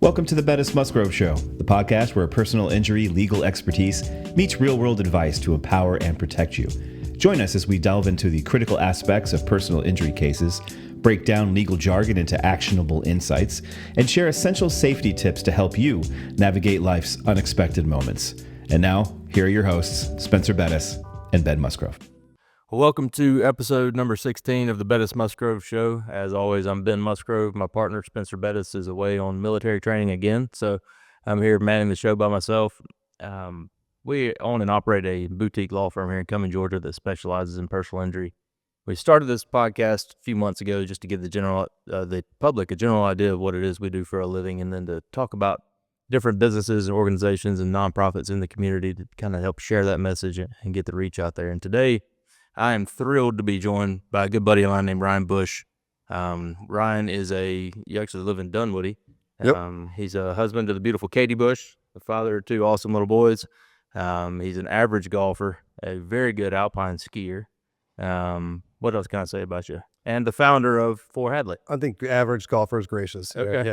Welcome to the Bettis Musgrove Show, the podcast where personal injury legal expertise meets real-world advice to empower and protect you. Join us as we delve into the critical aspects of personal injury cases, break down legal jargon into actionable insights, and share essential safety tips to help you navigate life's unexpected moments. And now, here are your hosts, Spencer Bettis and Ben Musgrove. Welcome to episode number 16 of the Bettis Musgrove Show. As always, I'm Ben Musgrove. My partner, Spencer Bettis, is away on military training again, so I'm here manning the show by myself. We own and operate a boutique law firm here in Cumming, Georgia that specializes in personal injury. We started this podcast a few months ago just to give the public a general idea of what it is we do for a living, and then to talk about different businesses and organizations and nonprofits in the community to kind of help share that message and get the reach out there. And today, I am thrilled to be joined by a good buddy of mine named Ryan Bush. Ryan you actually live in Dunwoody. Yep. He's a husband to the beautiful Katie Bush, the father of two awesome little boys. He's an average golfer, a very good alpine skier. What else can I say about you? And the founder of Fore Hadley. I think average golfer is gracious. Okay.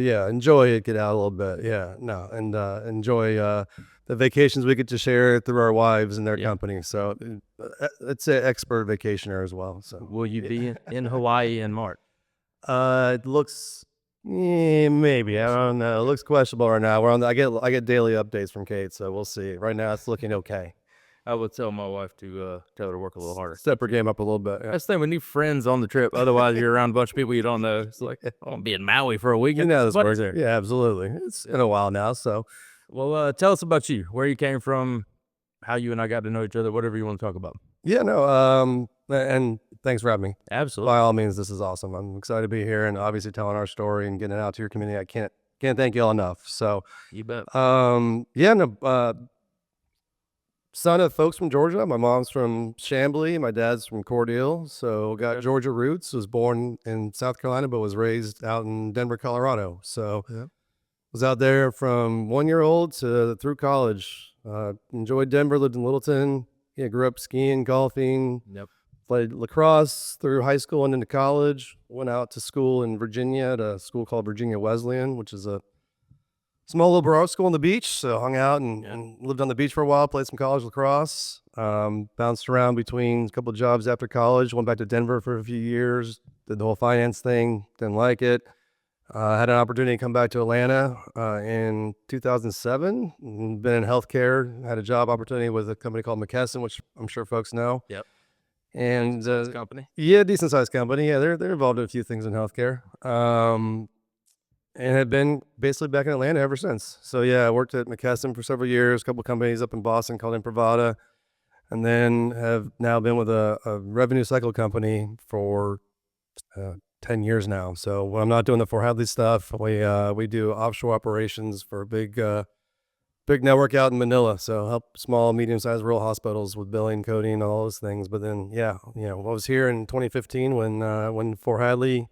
Yeah. Enjoy it. Get out a little bit. Yeah. No. And enjoy the vacations we get to share through our wives and their company. So it's an expert vacationer as well. So will you be in Hawaii in March? It looks maybe. I don't know. It looks questionable right now. I get daily updates from Kate, so we'll see. Right now, it's looking okay. I would tell my wife to tell her to work a little harder. Step her game up a little bit. Yeah. That's the thing. We need friends on the trip. Otherwise, you're around a bunch of people you don't know. It's like, I'll be in Maui for a weekend. You know this works there. Yeah, absolutely. It's been a while now. So, well, tell us about you, where you came from, how you and I got to know each other, whatever you want to talk about. Yeah, no. And thanks for having me. Absolutely. By all means, this is awesome. I'm excited to be here and obviously telling our story and getting it out to your community. I can't thank you all enough. So, you bet. Son of folks from Georgia. My mom's from Chamblee. My dad's from Cordele. So got Georgia roots. Was born in South Carolina, but was raised out in Denver, Colorado. So was out there from 1 year old through college. Enjoyed Denver, lived in Littleton. Yeah, grew up skiing, golfing. Yep. Played lacrosse through high school and into college. Went out to school in Virginia at a school called Virginia Wesleyan, which is a small little Baroque school on the beach. So hung out and lived on the beach for a while, played some college lacrosse, bounced around between a couple of jobs after college, went back to Denver for a few years, did the whole finance thing, didn't like it. Had an opportunity to come back to Atlanta in 2007, been in healthcare, had a job opportunity with a company called McKesson, which I'm sure folks know. Yep. And company. Yeah, decent sized company. Yeah, they're involved in a few things in healthcare. And had been basically back in Atlanta ever since. So yeah, I worked at McKesson for several years, a couple companies up in Boston called Imprivata, and then have now been with a revenue cycle company for 10 years now. So when I'm not doing the Fore Hadley stuff, we do offshore operations for a big network out in Manila. So help small, medium-sized rural hospitals with billing, coding, all those things. But then, I was here in 2015 when Fore Hadley,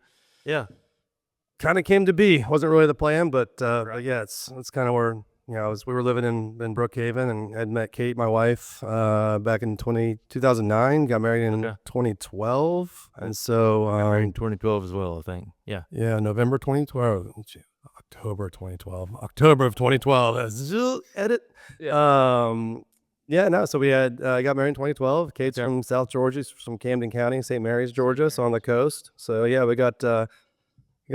kind of came to be. Wasn't really the plan, but it's kind of where we were living in Brookhaven, and had met Kate, my wife, back in 2009. Got married in 2012, and so married in 2012 as well, I think. Yeah, November 2012, October of 2012. Edit. Yeah. So we had got married in 2012. Kate's from South Georgia, she's from Camden County, St. Mary's, Georgia, so on the coast. So we got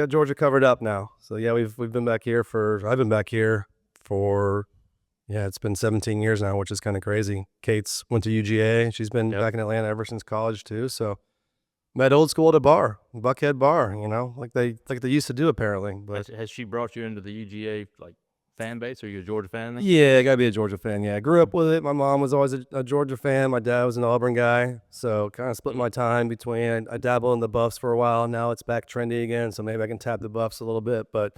Georgia covered up now. So we've been back here I've been back here for it's been 17 years now, which is kind of crazy. Kate's went to UGA. She's been back in Atlanta ever since college too. So met old school at a bar, Buckhead Bar, like they used to do apparently. But has she brought you into the UGA fan base? Are you a Georgia fan then? Yeah, I gotta be a Georgia fan. Yeah, I grew up with it. My mom was always a Georgia fan. My dad was an Auburn guy, so kind of split my time between. I dabbled in the Buffs for a while. Now it's back trendy again, so maybe I can tap the Buffs a little bit. But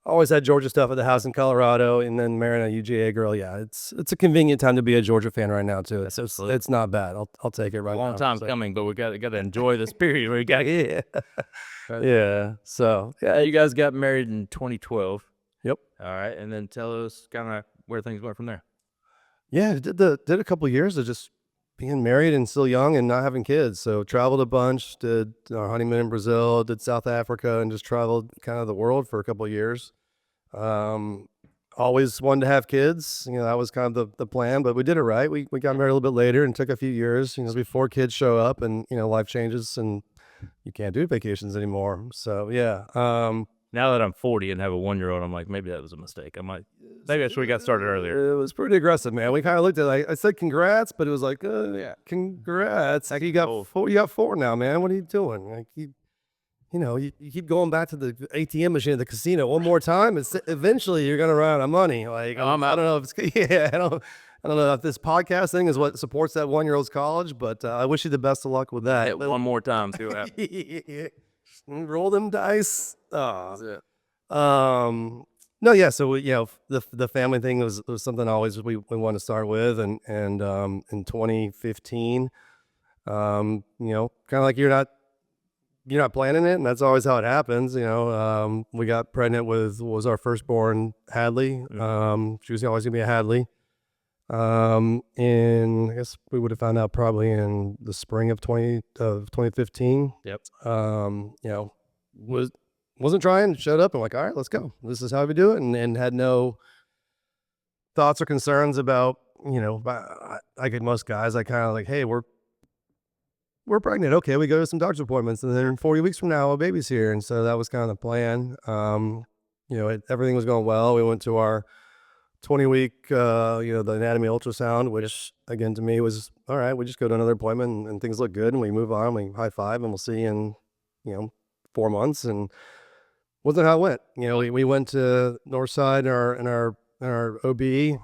I always had Georgia stuff at the house in Colorado, and then marrying a UGA girl. Yeah, it's a convenient time to be a Georgia fan right now too. It's not bad. I'll take it right now. Long time coming, but we got to enjoy this period. We got So you guys got married in 2012. Yep. All right, and then tell us kind of where things went from there. Yeah, did a couple of years of just being married and still young and not having kids. So traveled a bunch, did our honeymoon in Brazil, did South Africa, and just traveled kind of the world for a couple of years. Always wanted to have kids. You know, that was kind of the plan, but we did it right. We got married a little bit later and took a few years, you know, before kids show up and, you know, life changes and you can't do vacations anymore. So yeah. Now that I'm 40 and have a 1-year-old, I'm like, maybe that was a mistake. Maybe I should have got started earlier. It was pretty aggressive, man. We kind of looked at it, I said congrats, but it was like, yeah, congrats. You got four now, man. What are you doing? Like you know, you keep going back to the ATM machine at the casino one more time. Eventually you're gonna run out of money. Like I don't know if it's I don't know if this podcast thing is what supports that 1-year-old's college, but I wish you the best of luck with that. Hit one more time, see what happens. Roll them dice. Oh. No, yeah. So you know, the family thing was something always we wanted to start with, and in 2015, you know, kind of like you're not planning it, and that's always how it happens. You know, we got pregnant with was our firstborn Hadley. She was always gonna be a Hadley. And I guess we would have found out probably in the spring of 2015. Yep. You know, wasn't trying, showed up and like, all right, let's go. This is how we do it. And had no thoughts or concerns about, you know, I get most guys, I kind of like, hey, we're pregnant. Okay. We go to some doctor's appointments and then 40 weeks from now, a baby's here. And so that was kind of the plan. You know, everything was going well. We went to our 20-week, you know, the anatomy ultrasound, which again to me was all right. We just go to another appointment and things look good, and we move on. We high five, and we'll see you in, you know, 4 months. And wasn't how it went. You know, we went to Northside in our OB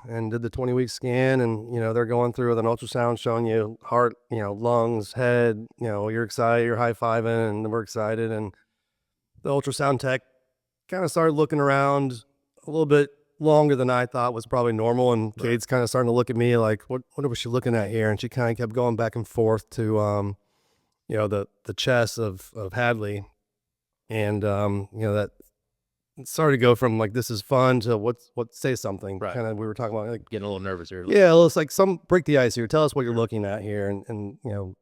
and did the 20-week scan, and you know they're going through with an ultrasound showing you heart, you know, lungs, head. You know, you're excited, you're high fiving, and we're excited. And the ultrasound tech kind of started looking around a little bit longer than I thought was probably normal, and Kate's kind of starting to look at me like, what was she looking at here? And she kind of kept going back and forth to, you know, the chest of Hadley, and you know, that it started to go from like this is fun to what say something. Right. Kind of we were talking about like Getting a little nervous here. yeah, it's like break the ice here. Tell us what you're looking at here, and you know.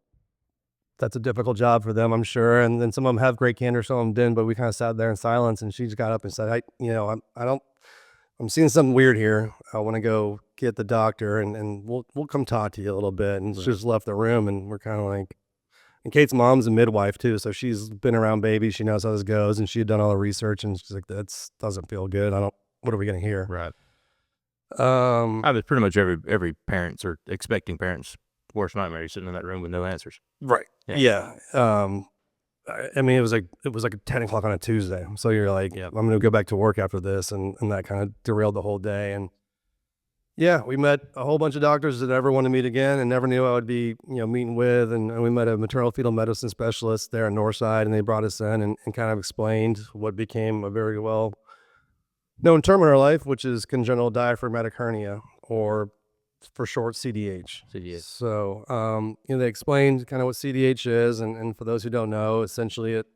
That's a difficult job for them, I'm sure. And then some of them have great candor, some of them didn't, but we kind of sat there in silence, and she just got up and said, I'm seeing something weird here. I want to go get the doctor, and we'll come talk to you a little bit. And she just left the room, and we're kind of like, and Kate's mom's a midwife too, so she's been around babies. She knows how this goes, and she had done all the research, and she's like, that doesn't feel good. What are we going to hear? Right. I was pretty much every parents or expecting parents' worst nightmare. You're sitting in that room with no answers. Right. Yeah. I mean, it was like 10 o'clock on a Tuesday. So you're like, I'm going to go back to work after this. And that kind of derailed the whole day. And yeah, we met a whole bunch of doctors that never wanted to meet again and never knew I would be, you know, meeting with. And we met a maternal fetal medicine specialist there in Northside, and they brought us in and kind of explained what became a very well known term in our life, which is congenital diaphragmatic hernia, or for short, CDH. So, you know, they explained kind of what CDH is, and for those who don't know, essentially at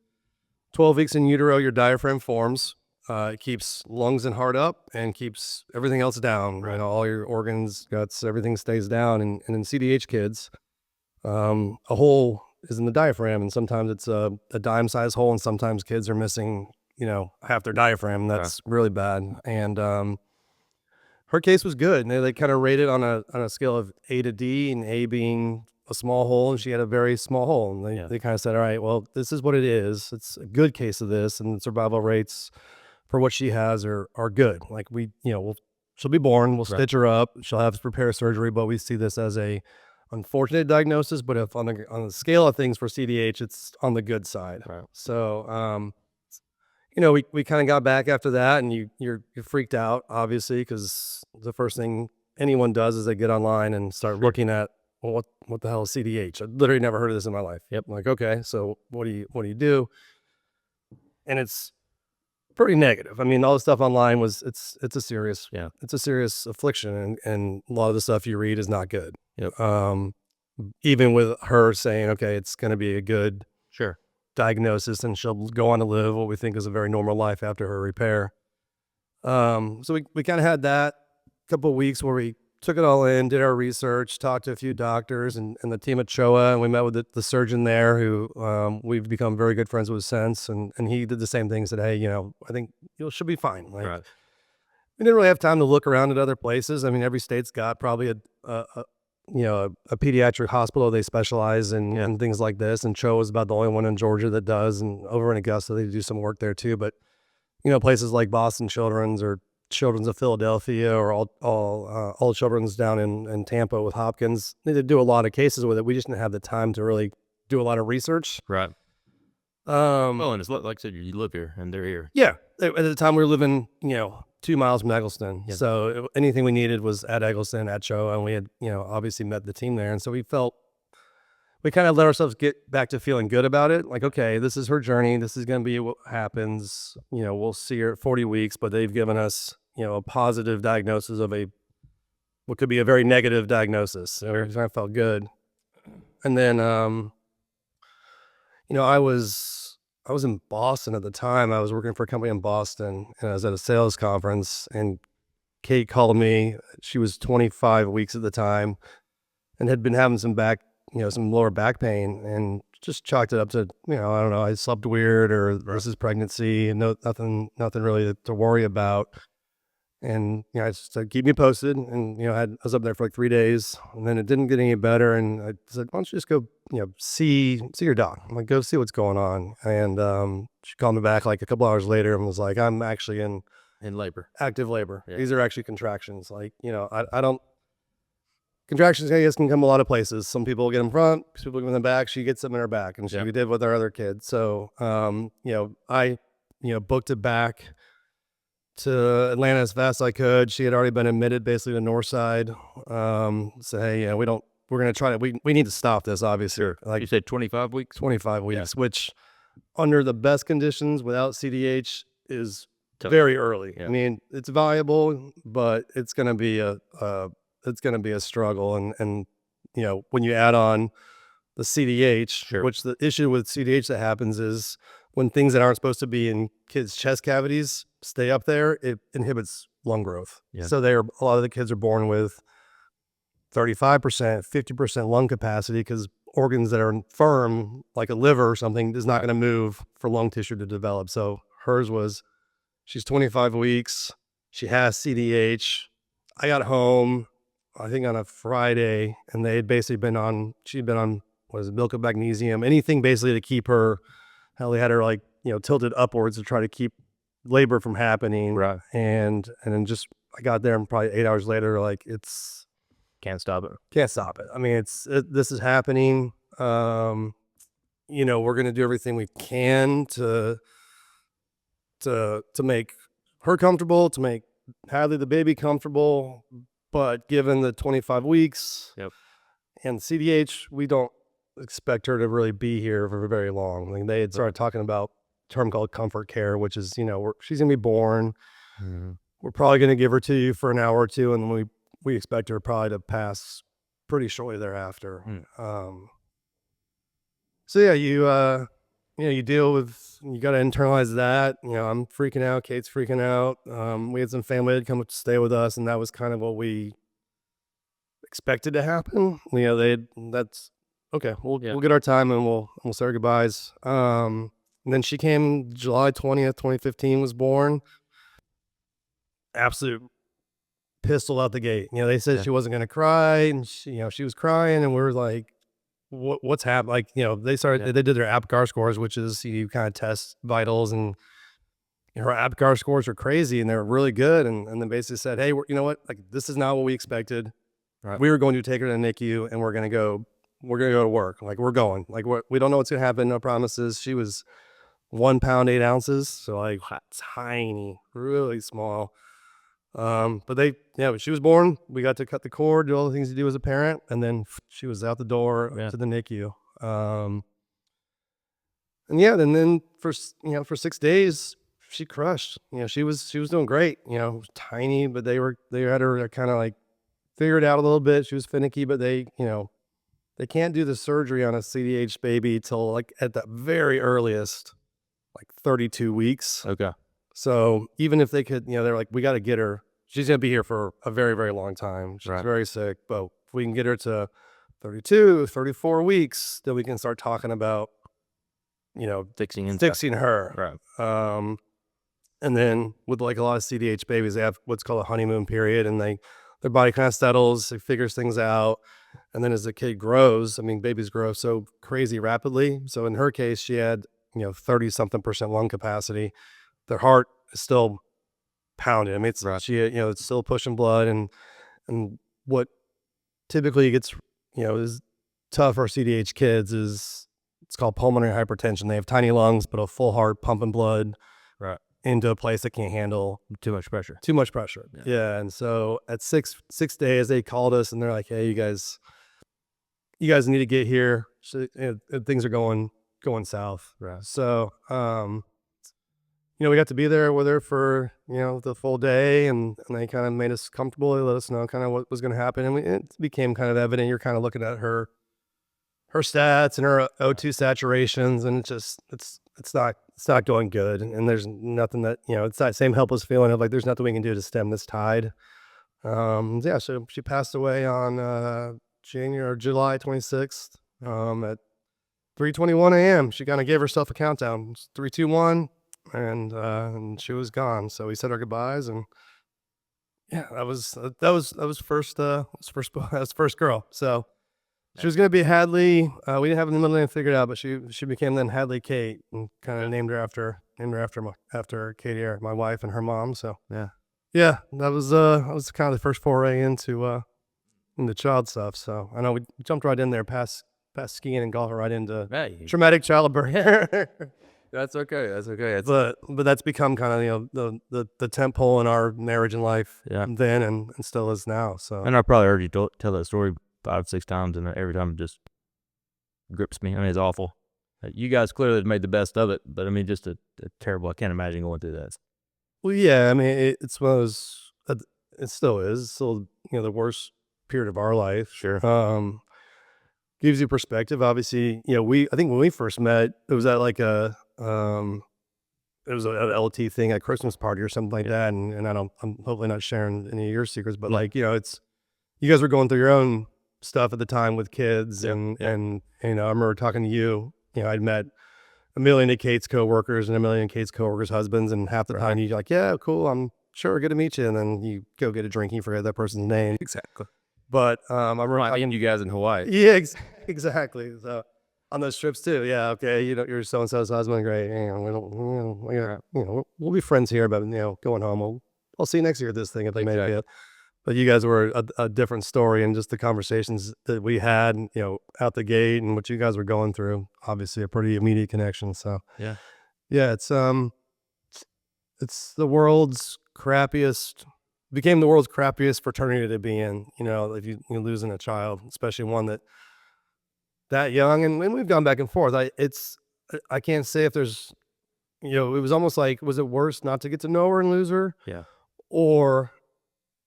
12 weeks in utero, your diaphragm forms. It keeps lungs and heart up and keeps everything else down. Right, all your organs, guts, everything stays down. And in CDH kids, a hole is in the diaphragm, and sometimes it's a dime-sized hole, and sometimes kids are missing, you know, half their diaphragm. That's really bad. And her case was good, and they kind of rated on a scale of A to D, and A being a small hole, and she had a very small hole. And they kind of said, all right, well, this is what it is. It's a good case of this, and survival rates for what she has are good. Like she'll be born, we'll stitch her up, she'll have repair surgery, but we see this as a unfortunate diagnosis. But if on the scale of things for CDH, it's on the good side. Right. So, you know, we kind of got back after that, and you're freaked out, obviously, because the first thing anyone does is they get online and start looking at, well, what the hell is CDH? I literally never heard of this in my life. Yep. I'm like, okay, so what do you do? And it's pretty negative. I mean, all the stuff online it's a serious affliction, and a lot of the stuff you read is not good. Yep. Even with her saying, okay, it's going to be a good diagnosis, and she'll go on to live what we think is a very normal life after her repair. So we kind of had that couple of weeks where we took it all in, did our research, talked to a few doctors and the team at CHOA, and we met with the surgeon there who we've become very good friends with since, and he did the same thing, said, hey, you know, I think you should be fine. Like, we didn't really have time to look around at other places. I mean, every state's got probably a pediatric hospital. They specialize in things like this, and Cho is about the only one in Georgia that does, and over in Augusta they do some work there too. But places like Boston Children's or Children's of Philadelphia or all Children's down in Tampa with Hopkins, they do a lot of cases with it. We just didn't have the time to really do a lot of research. Right. Well, and it's like I said, you live here and they're here. Yeah. At the time we were living, 2 miles from Eggleston. Yeah. So anything we needed was at Eggleston, at Cho, and we had, obviously met the team there. And so we kind of let ourselves get back to feeling good about it. Like, okay, this is her journey. This is going to be what happens. We'll see her at 40 weeks, but they've given us, a positive diagnosis of what could be a very negative diagnosis. So I felt good. And then, I was in Boston at the time. I was working for a company in Boston, and I was at a sales conference, and Kate called me. She was 25 weeks at the time and had been having some lower back pain, and just chalked it up to, I don't know, I slept weird or versus pregnancy, and nothing really to worry about. And, I just said, keep me posted. And, I was up there for like 3 days, and then it didn't get any better. And I said, why don't you just go, see your doc. I'm like, go see what's going on. And she called me back like a couple hours later and was like, I'm actually in labor, active labor. Yeah. These are actually contractions. Like, I don't, contractions, I guess, can come a lot of places. Some people get them front, some people get them in the back. She gets them in her back, and she did with our other kid. So, I, booked it back to Atlanta as fast as I could. She had already been admitted basically to Northside. So, hey, we're going to try to, we need to stop this, obviously. Sure. Like you said 25 weeks? 25 weeks, which under the best conditions without CDH is very early. Yeah. I mean, it's viable, but it's going to be a struggle. And when you add on the CDH, which the issue with CDH that happens is when things that aren't supposed to be in kids' chest cavities stay up there, it inhibits lung growth. Yeah. So a lot of the kids are born with 35%, 50% lung capacity, because organs that are firm, like a liver or something, is not going to move for lung tissue to develop. So hers she's 25 weeks. She has CDH. I got home, I think on a Friday, and they had basically she'd been on, milk of magnesium, anything basically to keep her, they had her like, tilted upwards to try to keep labor from happening. Right. And then I got there, and probably 8 hours later, like, Can't stop it. I mean, this is happening. We're going to do everything we can to make her comfortable, to make Hadley the baby comfortable. But given the 25 weeks and CDH, we don't expect her to really be here for very long. I mean, they had started talking about a term called comfort care, which is, she's going to be born. Mm-hmm. We're probably going to give her to you for an hour or two, and then we expect her probably to pass pretty shortly thereafter. So yeah, you deal with, you got to internalize that. I'm freaking out. Kate's freaking out. We had some family that come up to stay with us, and that was kind of what we expected to happen. That's okay. We'll get our time, and we'll say our goodbyes. And then she came July 20th, 2015 was born. Absolute pistol out the gate. They said she wasn't going to cry, and she was crying, and we were like, what's happened? Like, they did their APGAR scores, which is you kind of test vitals, and her APGAR scores are crazy, and they're really good. And then basically said, hey, you know what? Like, this is not what we expected. Right. We were going to take her to the NICU, and we're going to go to work. Like, we're going. Like, we don't know what's going to happen. No promises. She was 1 pound, 8 ounces. So like tiny, really small. But she was born. We got to cut the cord, do all the things you do as a parent, and then she was out the door to the NICU. And then for 6 days she crushed. She was doing great. Tiny, but they had her kind of like figured out a little bit. She was finicky, but they can't do the surgery on a CDH baby till like at the very earliest, like 32 weeks. Okay. So even if they could, they're like, we got to get her. She's going to be here for a very, very long time. She's very sick. But if we can get her to 32, 34 weeks, then we can start talking about, fixing her. Right. And then with like a lot of CDH babies, they have what's called a honeymoon period, and their body kind of settles, it figures things out. And then as the kid grows, I mean, babies grow so crazy rapidly. So in her case, she had, 30-something% lung capacity. Their heart is still pounding. I mean, it's, Right. it's still pushing blood. And what typically gets, is tough for CDH kids is it's called pulmonary hypertension. They have tiny lungs, but a full heart pumping blood Right. into a place that can't handle Too much pressure. too much pressure. Yeah. Yeah. And so at six days, they called us and they're like, hey, you guys need to get here. So, things are going south. Right. So, we got to be there with her for, the full day, and they kind of made us comfortable. They let us know kind of what was going to happen. And it became kind of evident. You're kind of looking at her stats and her O2 saturations, and it's not going good. And there's nothing that, it's that same helpless feeling of like, there's nothing we can do to stem this tide. So she passed away on, July 26th, at 3:21 a.m. She kind of gave herself a countdown. It's 3, 2, 1, and she was gone. So we said our goodbyes, and yeah, that was first girl. So she was gonna be Hadley. We didn't have the middle name figured out, but she became then Hadley Kate, and kind of named her after Katie, my wife, and her mom. So yeah, that was kind of the first foray into child stuff. So I know we jumped right in there past skiing and golf, right into traumatic childbirth. That's okay. But that's become kind of the tent pole in our marriage and life. Yeah. Then and still is now. So And I probably heard you tell that story 5-6 times, and every time it just grips me. I mean, it's awful. You guys clearly made the best of it, but I mean, just a terrible. I can't imagine going through that. well, yeah. I mean, it's one of those. It still is. It's still the worst period of our life. Sure. Gives you perspective. Obviously, I think when we first met, it was at like it was an LT thing at Christmas party or something like that. And I'm hopefully not sharing any of your secrets, but like, it's, you guys were going through your own stuff at the time with kids. And I remember talking to you, I'd met a million of Kate's coworkers and a million of Kate's coworkers' husbands. And half the time you're like, yeah, cool. I'm sure. Good to meet you. And then you go get a drink and you forget that person's name. Exactly. But I remember Talking to you guys in Hawaii. Yeah, exactly. So on those trips too, yeah, okay, you're so and so's husband, great. We'll be friends here, but going home, I'll see you next year at this thing if they made it. But you guys were a different story, and just the conversations that we had, out the gate, and what you guys were going through. Obviously, a pretty immediate connection. So Yeah. it's the world's crappiest. Became the world's crappiest fraternity to be in, if you're losing a child, especially one that young. And we've gone back and forth. I can't say if there's, it was almost like, was it worse not to get to know her and lose her? Yeah. Or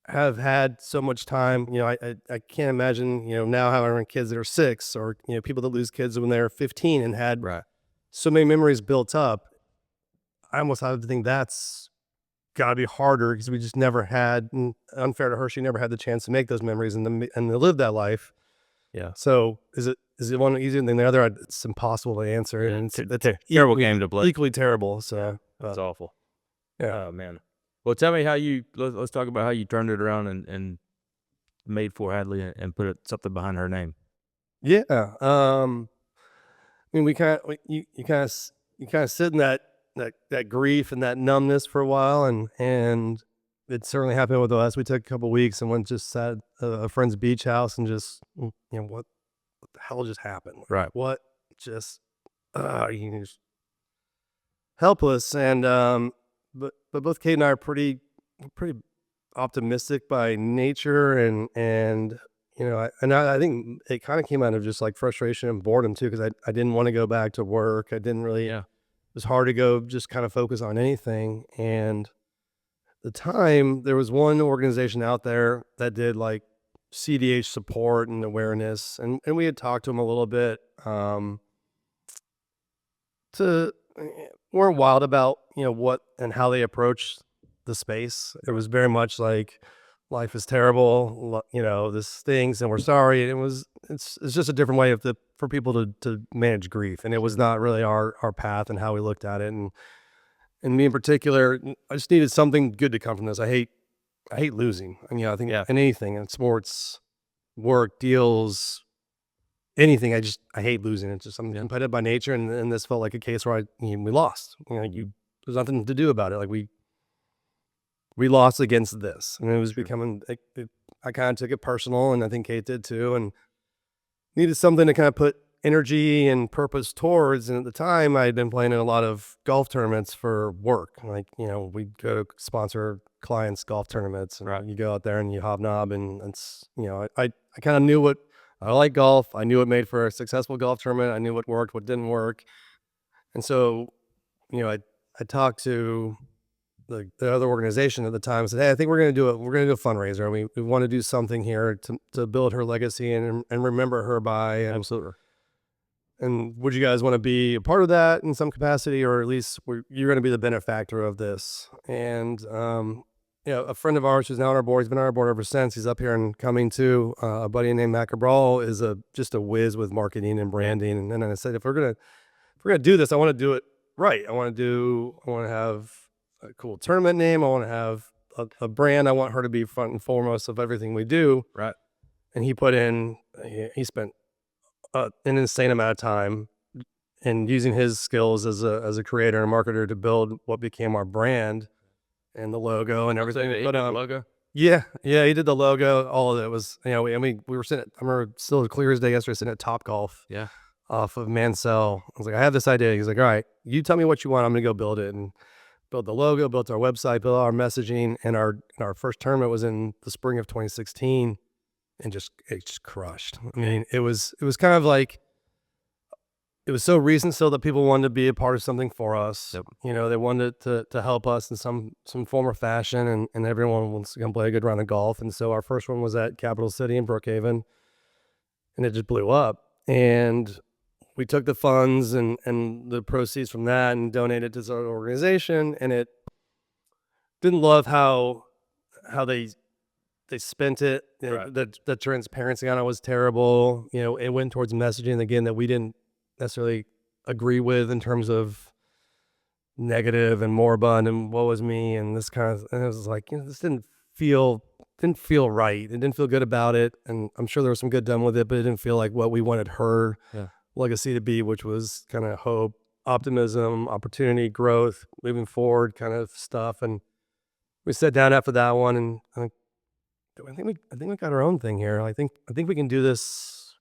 have had so much time, I can't imagine, now having kids that are 6, or, people that lose kids when they're 15 and had so many memories built up. I almost have to think that's got to be harder, because we just never had, unfair to her, she never had the chance to make those memories and to live that life. Yeah. So is it one easier than the other? It's impossible to answer. And it's terrible game to play. Equally terrible. So That's awful. Yeah. Oh man. Well, tell me how let's talk about how you turned it around and made Fore Hadley and put something behind her name. Yeah. I mean, you kind of sit in that grief and that numbness for a while, and it certainly happened with us. We took a couple of weeks and went just sat at a friend's beach house and just, what the hell just happened? Right. What just, you're just helpless. And, but both Kate and I are pretty optimistic by nature, and I think it kind of came out of just like frustration and boredom too, because I didn't want to go back to work. I didn't really, It was hard to go just kind of focus on anything. And the time, there was one organization out there that did like CDH support and awareness, and we had talked to them a little bit. Weren't wild about what and how they approach the space. It was very much like, life is terrible, this stings, and we're sorry. It's just a different way for people to manage grief, and it was not really our path and how we looked at it. And me in particular, I just needed something good to come from this. I hate losing. I mean, I think in anything, in sports, work, deals, anything, I hate losing. It's just I'm competitive by nature, and this felt like a case where we lost. There's nothing to do about it. Like we lost against this, and it was becoming. I kind of took it personal, and I think Kate did too, and needed something to kind of put energy and purpose towards. And at the time, I had been playing in a lot of golf tournaments for work. Like, we'd go to sponsor clients' golf tournaments, and you go out there and you hobnob, and it's, I kind of knew what I like golf. I knew it made for a successful golf tournament. I knew what worked, what didn't work. And so, I talked to the other organization at the time and said, hey, I think we're going to do it. We're going to do a fundraiser. We want to do something here to build her legacy and remember her by. And, Absolutely. And would you guys want to be a part of that in some capacity, or at least you're going to be the benefactor of this? And, a friend of ours who's now on our board, he's been on our board ever since. He's up here and coming too. A buddy named Matt Cabral is just a whiz with marketing and branding. And then I said, if we're gonna do this, I want to do it right. I want to have a cool tournament name. I want to have a brand. I want her to be front and foremost of everything we do. Right. And he spent an insane amount of time and using his skills as a creator and marketer to build what became our brand and the logo and everything. But logo. Yeah, he did the logo. All of it was, we were sitting. I remember still as clear as day yesterday, sitting at Top Golf. Yeah. Off of Mansell. I was like, I have this idea. He's like, all right, you tell me what you want. I'm gonna go build it, and built the logo, built our website, built our messaging, and our first tournament was in the spring of 2016, and it just crushed. I mean, it was kind of like, it was so recent still that people wanted to be a part of something for us. Yep. They wanted to help us in some form or fashion, and everyone wants to come play a good round of golf. And so our first one was at Capital City in Brookhaven, and it just blew up. And we took the funds and the proceeds from that and donated to our organization. And it didn't love how they spent it. Right. The transparency on it was terrible. It went towards messaging again that we didn't necessarily agree with in terms of negative and moribund and woe is me and this kind of. And it was like, this didn't feel right. It didn't feel good about it. And I'm sure there was some good done with it, but it didn't feel like what we wanted her legacy to be, which was kind of hope, optimism, opportunity, growth, moving forward kind of stuff. And we sat down after that one, and I think we got our own thing here. I think we can do this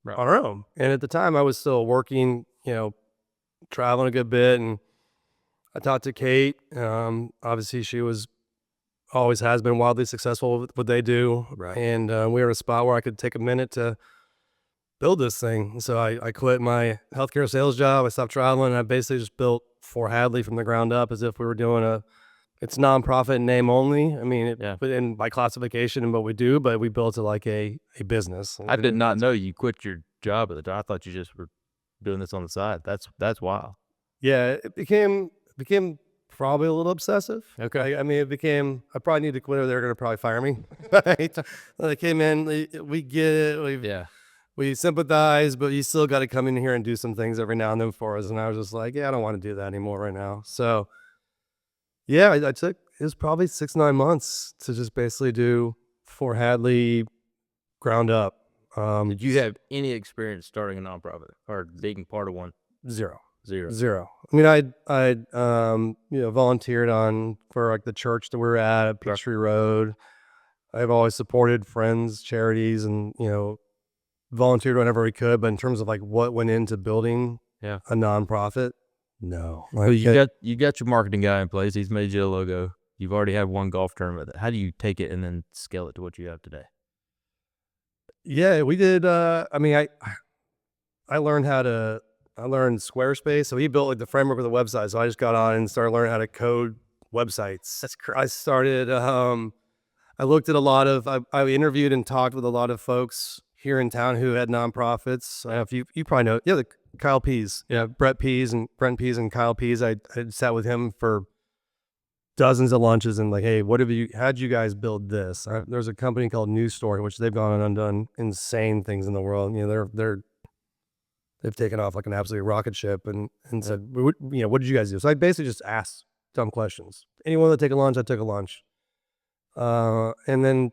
on our own. And at the time, I was still working, traveling a good bit, and I talked to Kate. Obviously, she always has been wildly successful with what they do, and we were in a spot where I could take a minute to build this thing. So I quit my healthcare sales job. I stopped traveling, and I basically just built Fore Hadley from the ground up as if we were doing it's nonprofit name only. I mean, in by classification and what we do, but we built it like a business. I did not know you quit your job at the time. I thought you just were doing this on the side. That's wild. Yeah, it became probably a little obsessive. Okay. I mean, I probably need to quit or they're going to probably fire me. Right? They came in, we get it. We sympathize, but you still got to come in here and do some things every now and then for us. And I was just like, I don't want to do that anymore right now. So I took, it was probably 6-9 months to just basically do Fore Hadley ground up. Did you have any experience starting a nonprofit or being part of one? Zero. Zero. I mean, I volunteered for like the church that we were at Peachtree Road. I've always supported friends, charities, and volunteered whenever we could. But in terms of like what went into building a nonprofit, no. Well, you got your marketing guy in place. He's made you a logo. You've already had one golf tournament. How do you take it and then scale it to what you have today? Yeah, we did. I learned Squarespace. So he built like the framework of the website. So I just got on and started learning how to code websites. That's crazy. I started, I looked at I interviewed and talked with a lot of folks here in town who had nonprofits. If you probably know, the Kyle Pease, Brent Pease and Kyle Pease. I sat with him for dozens of lunches and like, hey, how'd you guys build this? There's a company called News Story, which they've gone and done insane things in the world. They've taken off like an absolute rocket ship and said, what did you guys do? So I basically just asked dumb questions. Anyone that take a lunch, I took a lunch. And then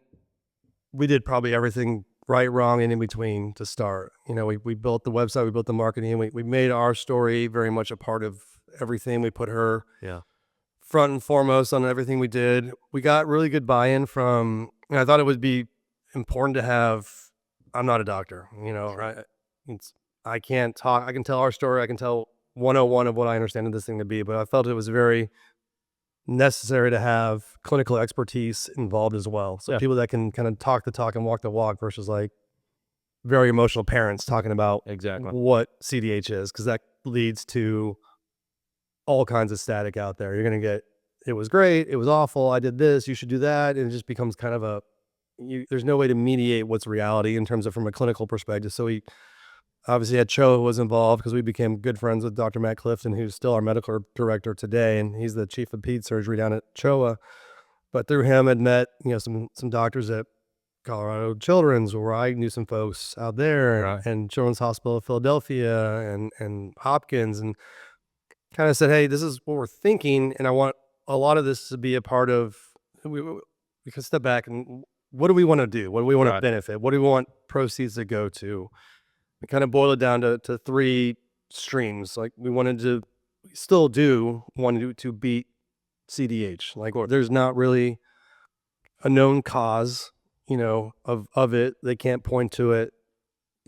we did probably everything right, wrong, and in between to start. We built the website, we built the marketing, we made our story very much a part of everything. We put her front and foremost on everything we did. We got really good buy-in from, I thought it would be important to have, I'm not a doctor, right? I can't talk, I can tell our story, I can tell 101 of what I understand this thing to be, but I felt it was very necessary to have clinical expertise involved as well. So people that can kind of talk the talk and walk the walk versus like very emotional parents talking about what CDH is, because that leads to all kinds of static out there. You're going to get, it was great, it was awful, I did this, you should do that. And it just becomes kind of there's no way to mediate what's reality in terms of from a clinical perspective. So we obviously had Cho was involved because we became good friends with Dr. Matt Clifton, who's still our medical director today, and he's the chief of ped surgery down at CHOA. But through him, I'd met some doctors at Colorado Children's, where I knew some folks out there, and Children's Hospital of Philadelphia, and Hopkins, and kind of said, hey, this is what we're thinking, and I want a lot of this to be a part of. We can step back and what do we want to do? What do we want to benefit? What do we want proceeds to go to? We kind of boil it down to three streams. Like we still do want to beat CDH. Like there's not really a known cause, of it. They can't point to it.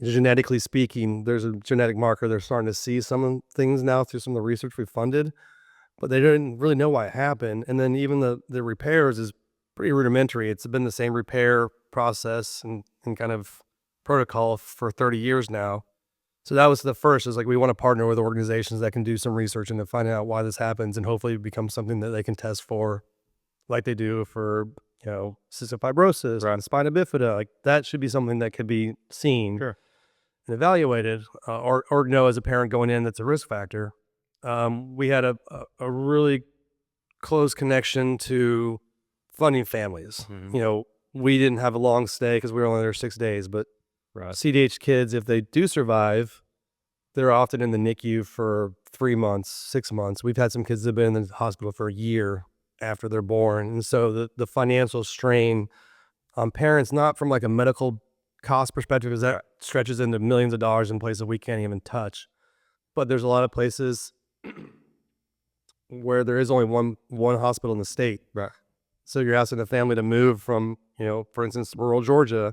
Genetically speaking, there's a genetic marker. They're starting to see some things now through some of the research we funded, but they didn't really know why it happened. And then even the repairs is pretty rudimentary. It's been the same repair process and kind of protocol for 30 years now. So that was the first, is like we want to partner with organizations that can do some research and to find out why this happens, and hopefully it becomes something that they can test for, like they do for cystic fibrosis and spina bifida. Like that should be something that could be seen and evaluated, or know as a parent going in that's a risk factor. We had a really close connection to funding families. We didn't have a long stay because we were only there 6 days, but CDH kids, if they do survive, they're often in the NICU for 3 months, 6 months. We've had some kids that have been in the hospital for a year after they're born. And so the financial strain on parents, not from like a medical cost perspective, because that stretches into millions of dollars in places we can't even touch. But there's a lot of places where there is only one hospital in the state. So you're asking a family to move from, for instance, rural Georgia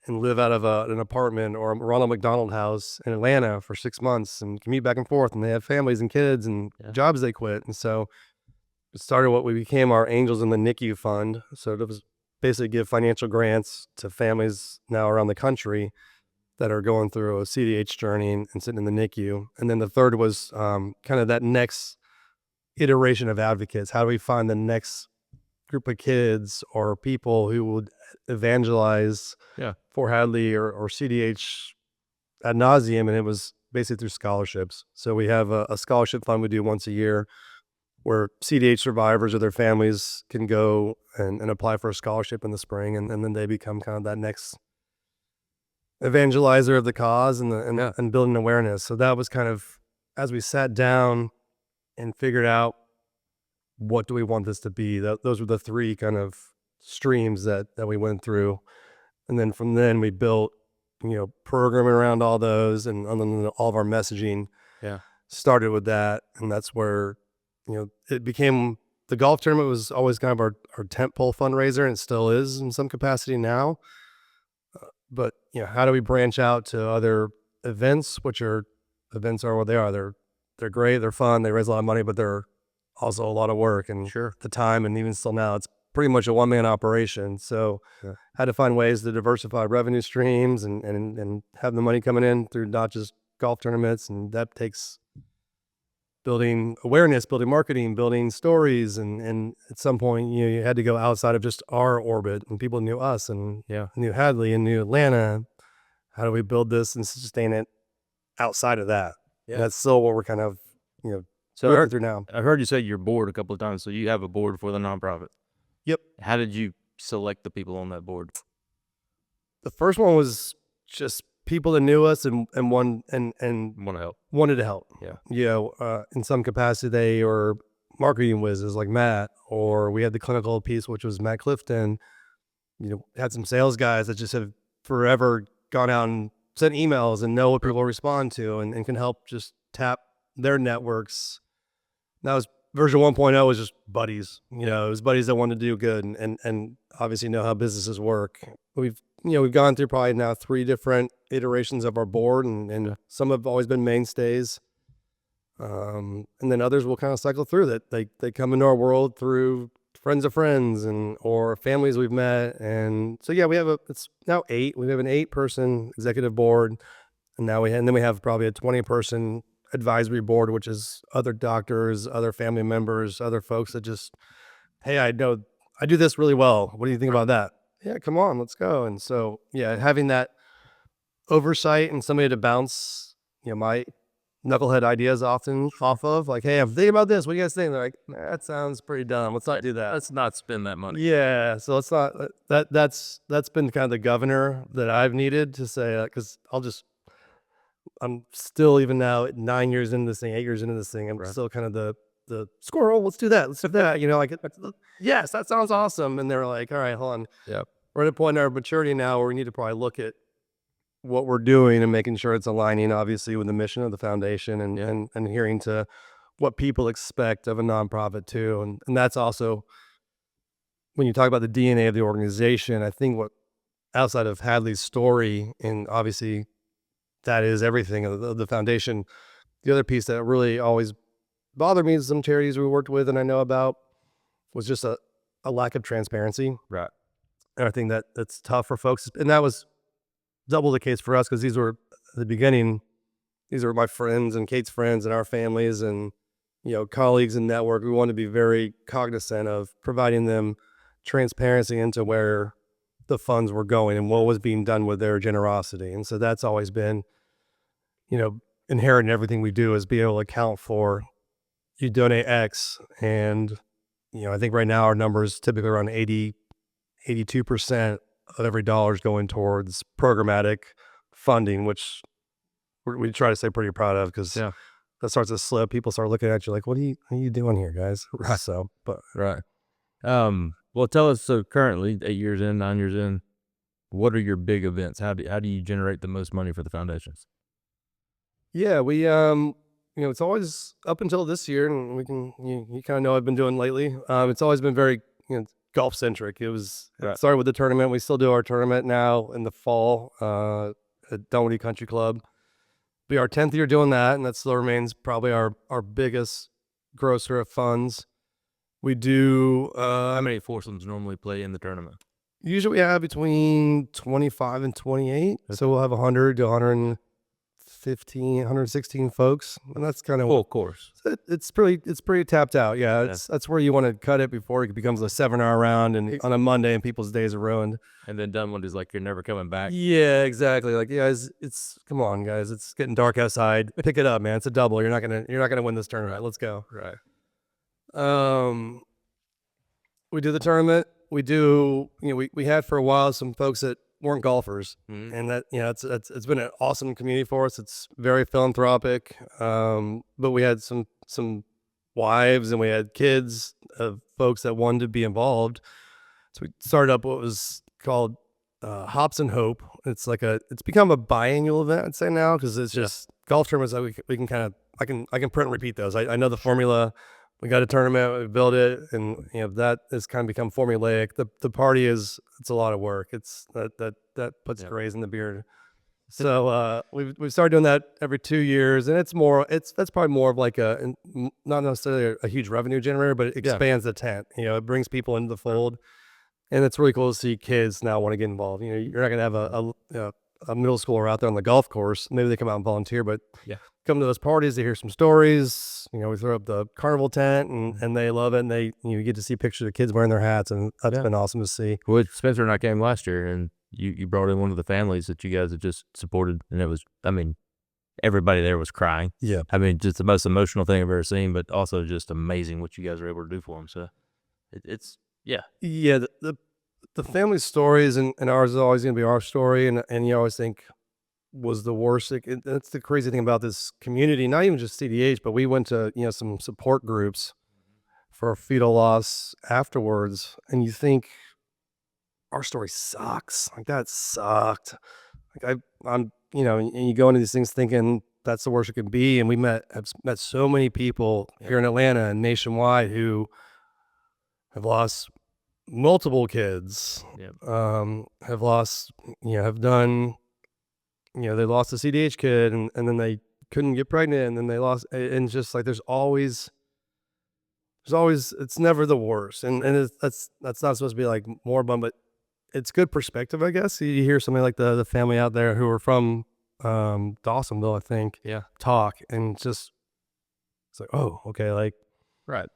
and live out of an apartment or a Ronald McDonald house in Atlanta for 6 months and commute back and forth, and they have families and kids and jobs they quit. And so it started what we became our Angels in the NICU Fund. So it was basically give financial grants to families now around the country that are going through a CDH journey and sitting in the NICU. And then the third was kind of that next iteration of advocates. How do we find the next group of kids or people who would evangelize Fore Hadley or CDH ad nauseum? And it was basically through scholarships. So we have a scholarship fund we do once a year where CDH survivors or their families can go and apply for a scholarship in the spring, and then they become kind of that next evangelizer of the cause and building awareness. So that was kind of, as we sat down and figured out what do we want this to be, those were the three kind of streams that we went through. And then from then we built, programming around all those, and then all of our messaging started with that. And that's where, it became, the golf tournament was always kind of our tentpole fundraiser, and it still is in some capacity now. But, how do we branch out to other events, events are what they are. They're great, they're fun, they raise a lot of money, but they're also a lot of work, and the time, and even still now, it's pretty much a one-man operation. So had to find ways to diversify revenue streams and have the money coming in through not just golf tournaments. And that takes building awareness, building marketing, building stories. And at some point, you had to go outside of just our orbit, and people knew us and knew Hadley and knew Atlanta. How do we build this and sustain it outside of that? And that's still what we're kind of, so working through now. I heard you say you're board a couple of times. So you have a board for the nonprofit. Yep. How did you select the people on that board? The first one was just people that knew us and Want to help. wanted to help. Yeah. In some capacity, they were marketing whizzes like Matt, or we had the clinical piece, which was Matt Clifton. Had some sales guys that just have forever gone out and sent emails and know what people respond to and can help just tap their networks. That was version 1.0 was just buddies. It was buddies that wanted to do good and obviously know how businesses work. We've gone through probably now 3 different iterations of our board, and some have always been mainstays. And then others will kind of cycle through that. They come into our world through friends of friends or families we've met. And so, yeah, it's now 8. We have an 8-person executive board. And then we have probably a 20-person advisory board, which is other doctors, other family members, other folks that just, hey, I know I do this really well. What do you think about that? Yeah, come on, let's go. And so, yeah, having that oversight and somebody to bounce, my knucklehead ideas often off of, like, hey, I'm thinking about this. What do you guys think? They're like, that sounds pretty dumb. Let's not do that. Let's not spend that money. Yeah. So let's not, that's been kind of the governor that I've needed to say, because I'm still, even now, 9 years into this thing, 8 years into this thing, I'm still kind of the squirrel. Let's do that. Let's do that. Yes, that sounds awesome. And they're like, all right, hold on. Yep. We're at a point in our maturity now where we need to probably look at what we're doing and making sure it's aligning, obviously, with the mission of the foundation and adhering to what people expect of a nonprofit too. And that's also, when you talk about the DNA of the organization, I think what, outside of Hadley's story, and obviously that is everything of the foundation, the other piece that really always bothered me is some charities we worked with and I know about was just a lack of transparency. Right. And I think that's tough for folks. And that was double the case for us, because these were, at the beginning, these are my friends and Kate's friends and our families and, colleagues and network. We want to be very cognizant of providing them transparency into where the funds were going and what was being done with their generosity. And so that's always been, inherent in everything we do, is be able to account for, you donate X. And, I think right now our number is typically around 82% of every dollar is going towards programmatic funding, which we try to stay pretty proud of, because that starts to slip. People start looking at you like, what are you doing here, guys? Right. So, but right. Well, tell us, so currently 8 years in, 9 years in, what are your big events? How do you generate the most money for the foundations? Yeah, we, it's always, up until this year, and we can, you kind of know what I've been doing lately. It's always been very, golf centric. It started with the tournament. We still do our tournament now in the fall at Dunwoody Country Club. Be our 10th year doing that, and that still remains probably our biggest grosser of funds. We do how many foursomes normally play in the tournament? Usually we have between 25 and 28. So we'll have 100 to 115, 116 folks, and that's kind of full course. It's pretty tapped out. Yeah, that's where you want to cut it before it becomes a 7-hour round and on a Monday and people's days are ruined. And then Dunwoody is like, you're never coming back. Yeah, exactly. Like, guys, come on, guys, it's getting dark outside. Pick it up, man. It's a double. You're not gonna win this tournament. Let's go. Right. We do the tournament. We do. We had for a while some folks that weren't golfers, and that it's been an awesome community for us. It's very philanthropic, but we had some wives and we had kids of folks that wanted to be involved. So we started up what was called Hops and Hope. It's become a biannual event, I'd say now, because it's just golf tournaments that we can kind of I can print and repeat those. I know the formula. We got a tournament, we built it, and that has kind of become formulaic. The party it's a lot of work. It's that puts grays in the beard. So we've started doing that every 2 years, and that's probably more of like not necessarily a huge revenue generator, but it expands the tent. It brings people into the fold, and it's really cool to see kids now want to get involved. You're not gonna have a middle schooler out there on the golf course. Maybe they come out and volunteer, but come to those parties, they hear some stories. We throw up the carnival tent and they love it, and they you get to see pictures of kids wearing their hats, and that's been awesome to see. Well, Spencer and I came last year, and you brought in one of the families that you guys had just supported, and it was, everybody there was crying. Yeah. Just the most emotional thing I've ever seen, but also just amazing what you guys were able to do for them. So it's the family stories and ours is always going to be our story, and you always think was the worst. That's the crazy thing about this community, not even just CDH, but we went to some support groups, for fetal loss afterwards, and you think our story sucks. Like, that sucked. Like, I'm, and you go into these things thinking that's the worst it could be. And have met so many people here in Atlanta and nationwide who have lost multiple kids, have lost, have done, they lost a CDH kid and then they couldn't get pregnant and then they lost, and just like, there's always, it's never the worst. And that's not supposed to be like morbid, but it's good perspective, I guess. You hear somebody like the family out there who are from Dawsonville, I think, talk, and just, it's like, oh, okay, like, Right.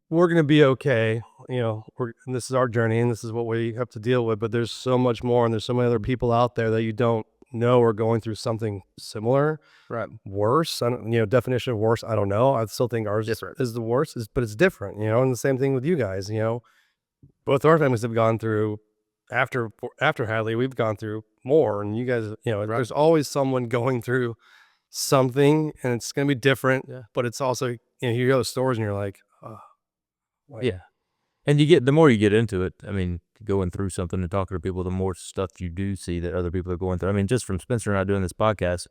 we're gonna be okay. And this is our journey, and this is what we have to deal with. But there's so much more, and there's so many other people out there that you don't know are going through something similar, Right. worse. I don't, definition of worse, I don't know. I still think ours is the worst, but it's different. And the same thing with you guys. Both our families have gone through, after Hadley, we've gone through more, and you guys, there's always someone going through something, and it's going to be different, but it's also, you hear those stories and you're like, oh, and the more you get into it, I mean, going through something and talking to people, the more stuff you do see that other people are going through. I mean, just from Spencer and I doing this podcast,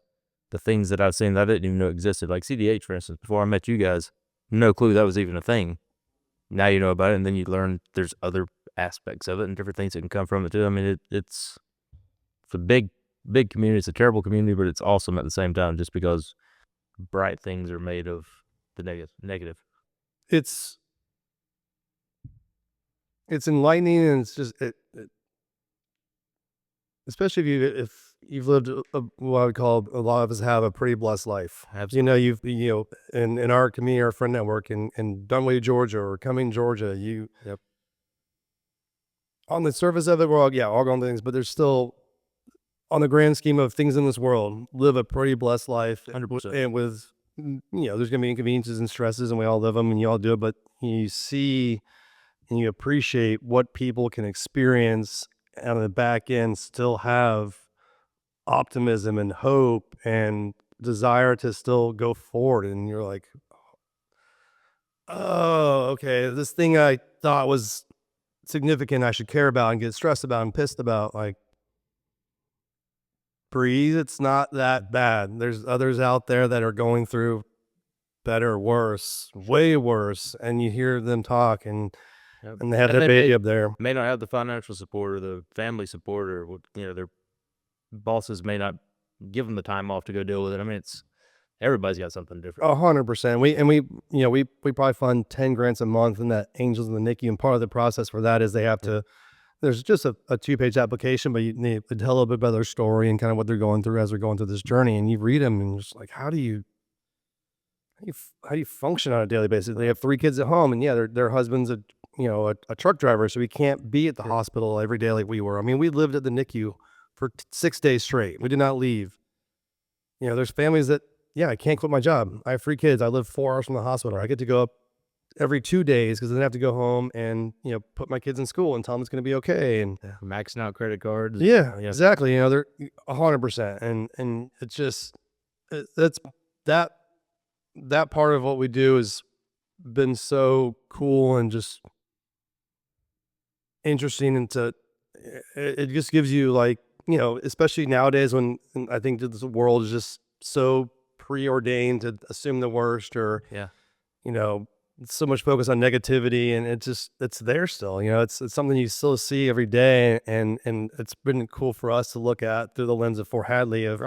the things that I've seen that I didn't even know existed, like CDH, for instance, before I met you guys, no clue that was even a thing. Now you know about it, and then you learn there's other aspects of it and different things that can come from it too. I mean, it's a big community. It's a terrible community, but it's awesome at the same time, just because bright things are made of the negative. It's enlightening, and it's just especially if you've lived what I would call, a lot of us have a pretty blessed life. Absolutely. You've in our community, our friend network in Dunwoody, Georgia, or Cumming, Georgia, on the surface of it, we're all going through things, but there's still, on the grand scheme of things in this world, live a pretty blessed life. 100%. And with, there's going to be inconveniences and stresses, and we all live them, and you all do it, but you see and you appreciate what people can experience, and on the back end still have optimism and hope and desire to still go forward. And you're like, oh, okay, this thing I thought was significant, I should care about and get stressed about and pissed about, like, breathe, it's not that bad. There's others out there that are going through better, worse, way worse, and you hear them talk, and they have their baby up there. May not have the financial support or the family support, or their bosses may not give them the time off to go deal with it. I mean, everybody's got something different. 100%. We probably fund 10 grants a month in that Angels in the NICU, and part of the process for that is they have to. There's just a 2-page application, but you need to tell a little bit about their story and kind of what they're going through as they're going through this journey. And you read them, and just like, how do you function on a daily basis? They have 3 kids at home, and their husband's a truck driver, so he can't be at the hospital every day like we were. I mean, we lived at the NICU for 6 days straight. We did not leave. There's families that, I can't quit my job. I have 3 kids. I live 4 hours from the hospital. I get to go up every 2 days because then I have to go home and, put my kids in school and tell them it's going to be okay. And maxing out credit cards. Yeah, exactly. They're 100%. And it's just, that's that part of what we do has been so cool and just interesting, and it just gives you, like, especially nowadays when I think this world is just so preordained to assume the worst, or so much focus on negativity, and it's there still. It's something you still see every day, and it's been cool for us to look at through the lens of Fore Hadley of,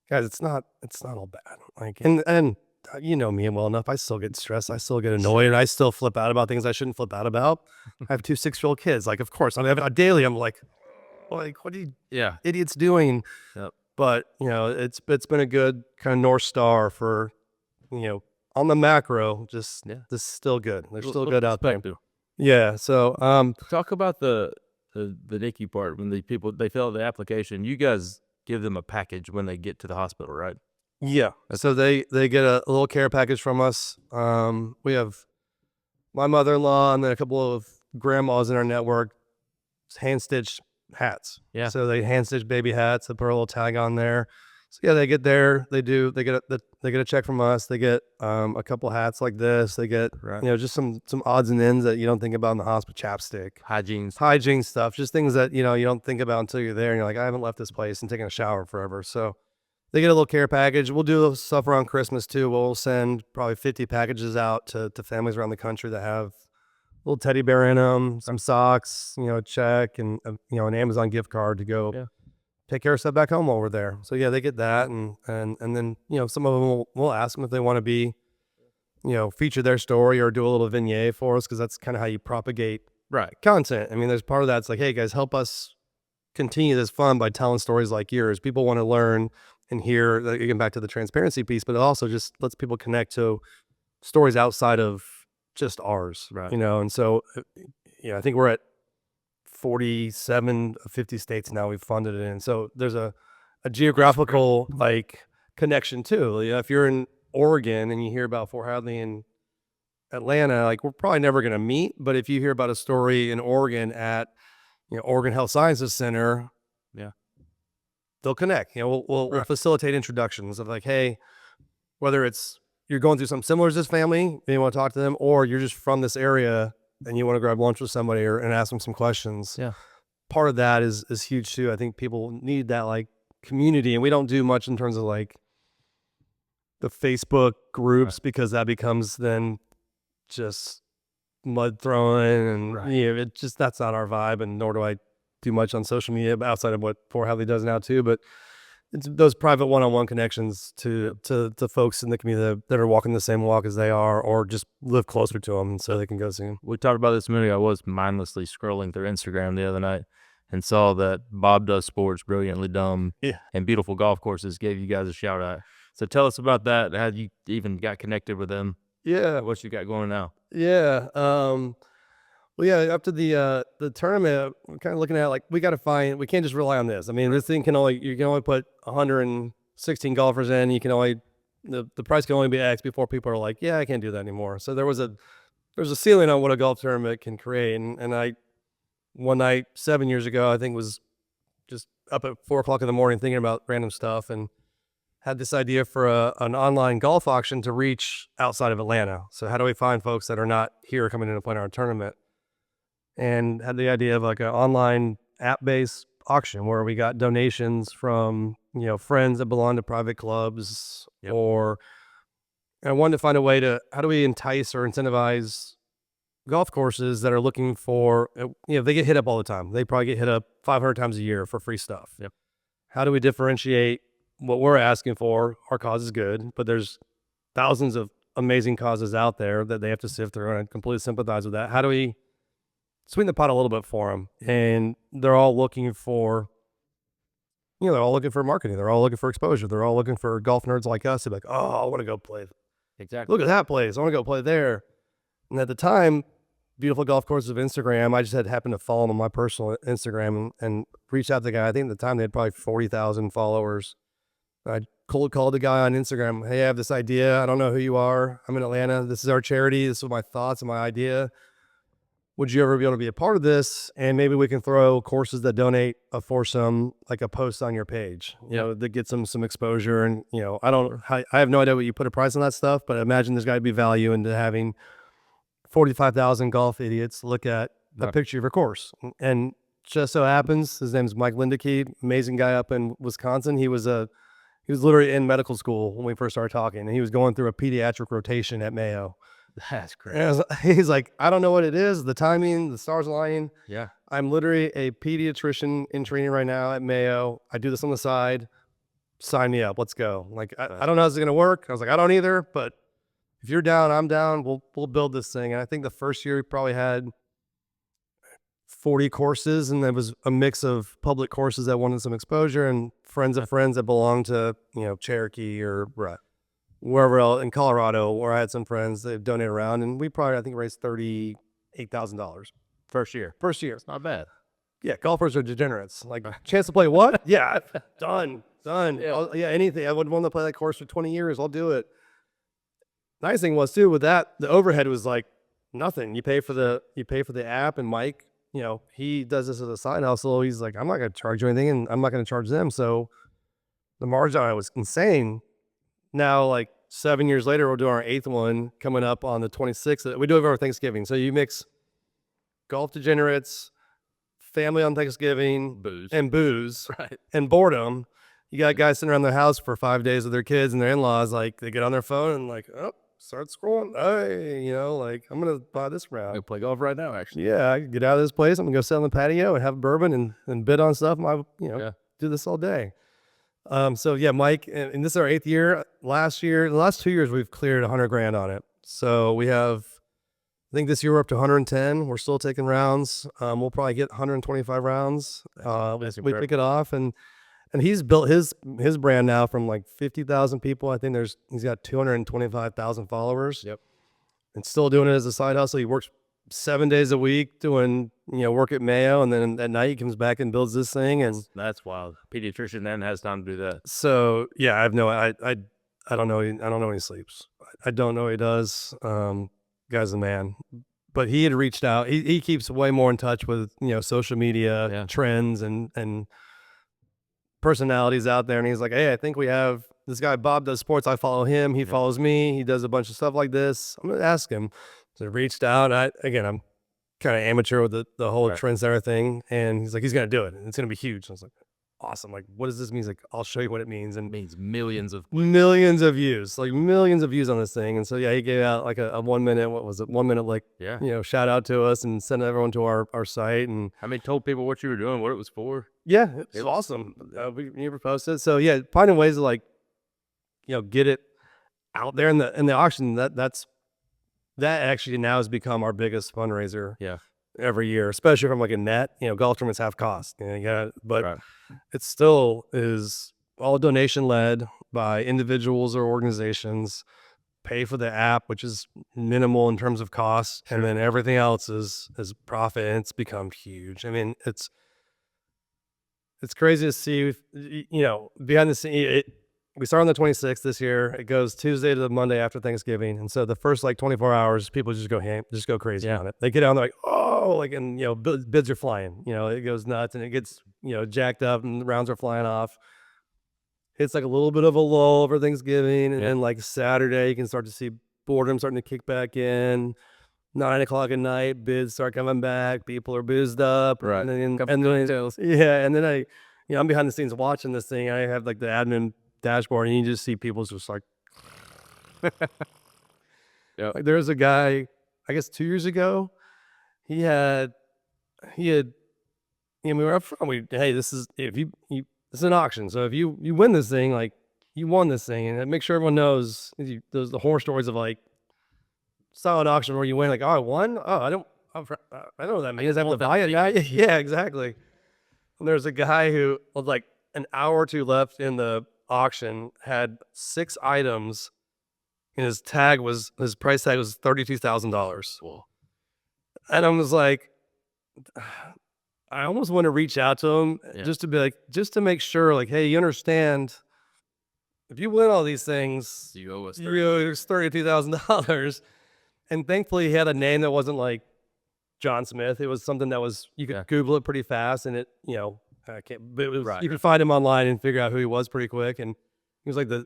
guys, it's not all bad. Like, and you know me well enough, I still get stressed, I still get annoyed, and I still flip out about things I shouldn't flip out about. I have 2 6-year-old kids. Like, of course, daily I'm like, what are you idiots doing? But it's been a good kind of North Star for, on the macro, just this is still good. They're still good out there. Yeah. So talk about the NICU part. When they fill out the application, you guys give them a package when they get to the hospital, right? Yeah. So they get a little care package from us. We have my mother-in-law and then a couple of grandmas in our network, hand-stitched hats. Yeah. So they hand-stitch baby hats, they put a little tag on there. So yeah, they get there, they get a check from us, they get a couple hats like this, they get just some odds and ends that you don't think about in the hospital, chapstick, hygiene stuff, just things that you don't think about until you're there and you're like, I haven't left this place and taken a shower forever. So they get a little care package. We'll do stuff around Christmas too. We'll send probably 50 packages out to families around the country that have a little teddy bear in them, some socks, a check, and an Amazon gift card to go take care of stuff back home over there. So yeah, they get that, and then some of them we'll ask them if they want to be, feature their story or do a little vignette for us, because that's kind of how you propagate content. I mean, there's part of that. It's like, hey guys, help us continue this fun by telling stories like yours. People want to learn and hear. Again, back to the transparency piece, but it also just lets people connect to stories outside of just ours, and so I think we're at 47 of 50 states now we've funded it in. So there's a geographical connection too. If you're in Oregon and you hear about Fore Hadley in Atlanta, we're probably never going to meet, but if you hear about a story in Oregon at Oregon Health Sciences Center, they'll connect. We'll facilitate introductions of hey, whether it's you're going through something similar as this family and you want to talk to them, or you're just from this area and you want to grab lunch with somebody and ask them some questions. Part of that is huge too. I think people need that community, and we don't do much in terms of the Facebook groups, because that becomes then just mud throwing, and it just, that's not our vibe, and nor do I do much on social media outside of what Fore Hadley does now too. But it's those private one-on-one connections to folks in the community that are walking the same walk as they are, or just live closer to them so they can go see them. We talked about this a minute ago. I was mindlessly scrolling through Instagram the other night and saw that Bob Does Sports, Brilliantly Dumb, and Beautiful Golf Courses gave you guys a shout out. So tell us about that. How you even got connected with them? What you got going now? Well, yeah, up to the tournament, we're kind of looking at we got to find, we can't just rely on this. I mean, this thing you can only put 116 golfers in. You can only, the price can only be X before people are like, yeah, I can't do that anymore. So there's a ceiling on what a golf tournament can create. And I, one night 7 years ago, I think was just up at 4 o'clock in the morning thinking about random stuff, and had this idea for an online golf auction to reach outside of Atlanta. So how do we find folks that are not here coming in to play in our tournament? And had the idea of an online app-based auction where we got donations from, friends that belong to private clubs, or I wanted to find a way to, how do we entice or incentivize golf courses that are looking for, they get hit up all the time. They probably get hit up 500 times a year for free stuff. How do we differentiate what we're asking for? Our cause is good, but there's thousands of amazing causes out there that they have to sift through, and I completely sympathize with that. How do we sweeten the pot a little bit for them? And they're all looking for, they're all looking for marketing. They're all looking for exposure. They're all looking for golf nerds like us to be like, oh, I want to go play. Exactly. Look at that place. I want to go play there. And at the time, Beautiful Golf Courses of Instagram, I just happened to follow them on my personal Instagram and reached out to the guy. I think at the time they had probably 40,000 followers. I cold called the guy on Instagram. Hey, I have this idea. I don't know who you are. I'm in Atlanta. This is our charity. This is my thoughts and my idea. Would you ever be able to be a part of this? And maybe we can throw courses that donate a foursome, a post on your page, that gets them some exposure. And, I have no idea what you put a price on that stuff, but I imagine there's got to be value into having 45,000 golf idiots look at a picture of your course. And just so happens, his name's Mike Lindeke, amazing guy up in Wisconsin. He was literally in medical school when we first started talking, and he was going through a pediatric rotation at Mayo. That's great. He's like, I don't know what it is, the timing, the stars aligning. Yeah. I'm literally a pediatrician in training right now at Mayo. I do this on the side. Sign me up. Let's go. I don't know how this is going to work. I was like, I don't either, but if you're down, I'm down. We'll build this thing. And I think the first year we probably had 40 courses, and there was a mix of public courses that wanted some exposure and friends of friends that belonged to, Cherokee or wherever else in Colorado, where I had some friends that donated around, and we probably, I think, raised $38,000 first year. It's not bad. Yeah, golfers are degenerates. Chance to play what? Yeah, done. Yeah, anything. I would want to play that course for 20 years. I'll do it. Nice thing was too with that, the overhead was nothing. You pay for the app, and Mike, he does this as a side hustle. He's like, I'm not going to charge you anything, and I'm not going to charge them. So the margin on it was insane. Now, like 7 years later, we're doing our 8th one coming up on the 26th. We do it over Thanksgiving. So you mix golf degenerates, family on Thanksgiving, booze, Right. and boredom. You got guys sitting around their house for 5 days with their kids and their in-laws. Like they get on their phone and like, oh, start scrolling. Hey, you know, like I'm gonna buy this round. I play golf right now, actually. Yeah, I can get out of this place. I'm gonna go sit on the patio and have bourbon and bid on stuff. Do this all day. So yeah, Mike, and this is our 8th year. The last 2 years, we've cleared 100 grand on it. So we have, I think this year we're up to 110. We're still taking rounds. We'll probably get 125 rounds. We pick it off, and he's built his brand now from like 50,000 people. I think he's got 225,000 followers. Yep. And still doing it as a side hustle. He works 7 days a week doing, work at Mayo, and then at night he comes back and builds this thing. And That's wild. Pediatrician then has time to do that. so yeah, I don't know. I don't know when he sleeps. I don't know what he does. Guy's the man. But he had reached out. He keeps way more in touch with social media trends and personalities out there. And he's like, hey, I think we have this guy Bob does sports. I follow him. He follows me. He does a bunch of stuff like this. I'm gonna ask him. So I reached out. I'm kind of amateur with the whole trend center thing, and he's like, he's gonna do it. And it's gonna be huge. I was like, awesome. Like, what does this mean? He's like, I'll show you what it means. And It means millions of millions of views on this thing. And so yeah, he gave out like a 1 minute, what was it, 1 minute, like shout out to us and send everyone to our site. And I mean, told people what you were doing, what it was for. yeah, it's awesome. We never posted. So yeah, finding ways to like get it out there in the auction. That actually now has become our biggest fundraiser. Yeah. Every year, especially from like a net, golf tournaments have cost. But Right. it still is all donation led by individuals or organizations. Pay for the app, which is minimal in terms of cost, and then everything else is profit. And it's become huge. I mean, it's crazy to see. Behind the scene. We start on the 26th this year. It goes Tuesday to the Monday after Thanksgiving. And so the first like 24 hours, people just go crazy on it. They get out and they're like, oh, like, and bids are flying. It goes nuts and it gets, jacked up and the rounds are flying off. It's like a little bit of a lull over Thanksgiving. And then like Saturday, you can start to see boredom starting to kick back in. 9 o'clock at night, bids start coming back. People are boozed up. Right. And then I'm behind the scenes watching this thing. I have like the admin dashboard, and you just see people just like, yeah. Like there's a guy, I guess 2 years ago, he had, we were up front. Hey, this is this is an auction. So if you win this thing, like you won this thing, and make sure everyone knows there's the horror stories of like solid auction where you win, like, oh, I won. Oh, I don't know what that means. I have to buy it now. Yeah, exactly. And there's a guy who was like an hour or two left in the auction, had 6 items, and his price tag was $32,000. And I was like, I almost want to reach out to him just to make sure, like, hey, you understand, if you win all these things, You owe us $32,000. And thankfully, he had a name that wasn't like John Smith. It was something that was, you could Google it pretty fast, and it, I can't, but it was, you could find him online and figure out who he was pretty quick. And he was like the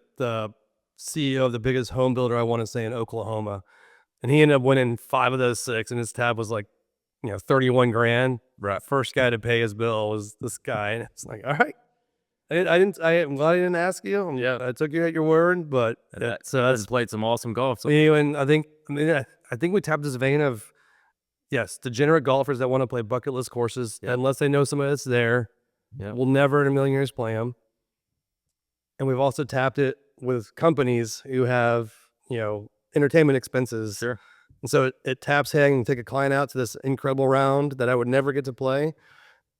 CEO of the biggest home builder, I want to say, in Oklahoma. And he ended up winning 5 of those 6, and his tab was like, 31 grand. Right. First guy to pay his bill was this guy. And it's like, all right. I'm glad I didn't ask you. I took you at your word, but that's played some awesome golf. So. And I think we tapped this vein of, yes, degenerate golfers that want to play bucket list courses, unless they know somebody that's there, will never in a million years play them. And we've also tapped it with companies who have, entertainment expenses. Sure. And so it taps, hey, I can take a client out to this incredible round that I would never get to play,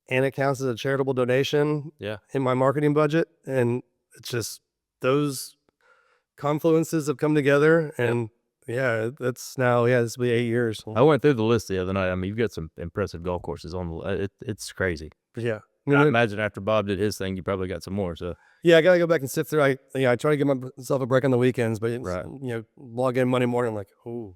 and it counts as a charitable donation in my marketing budget. And it's just those confluences have come together, and that's now, this will be 8 years. I went through the list the other night. I mean, you've got some impressive golf courses on the it's crazy. Yeah. I imagine after Bob did his thing, you probably got some more. So yeah, I gotta go back and sift through. I try to give myself a break on the weekends, but log in Monday morning, I'm like, oh,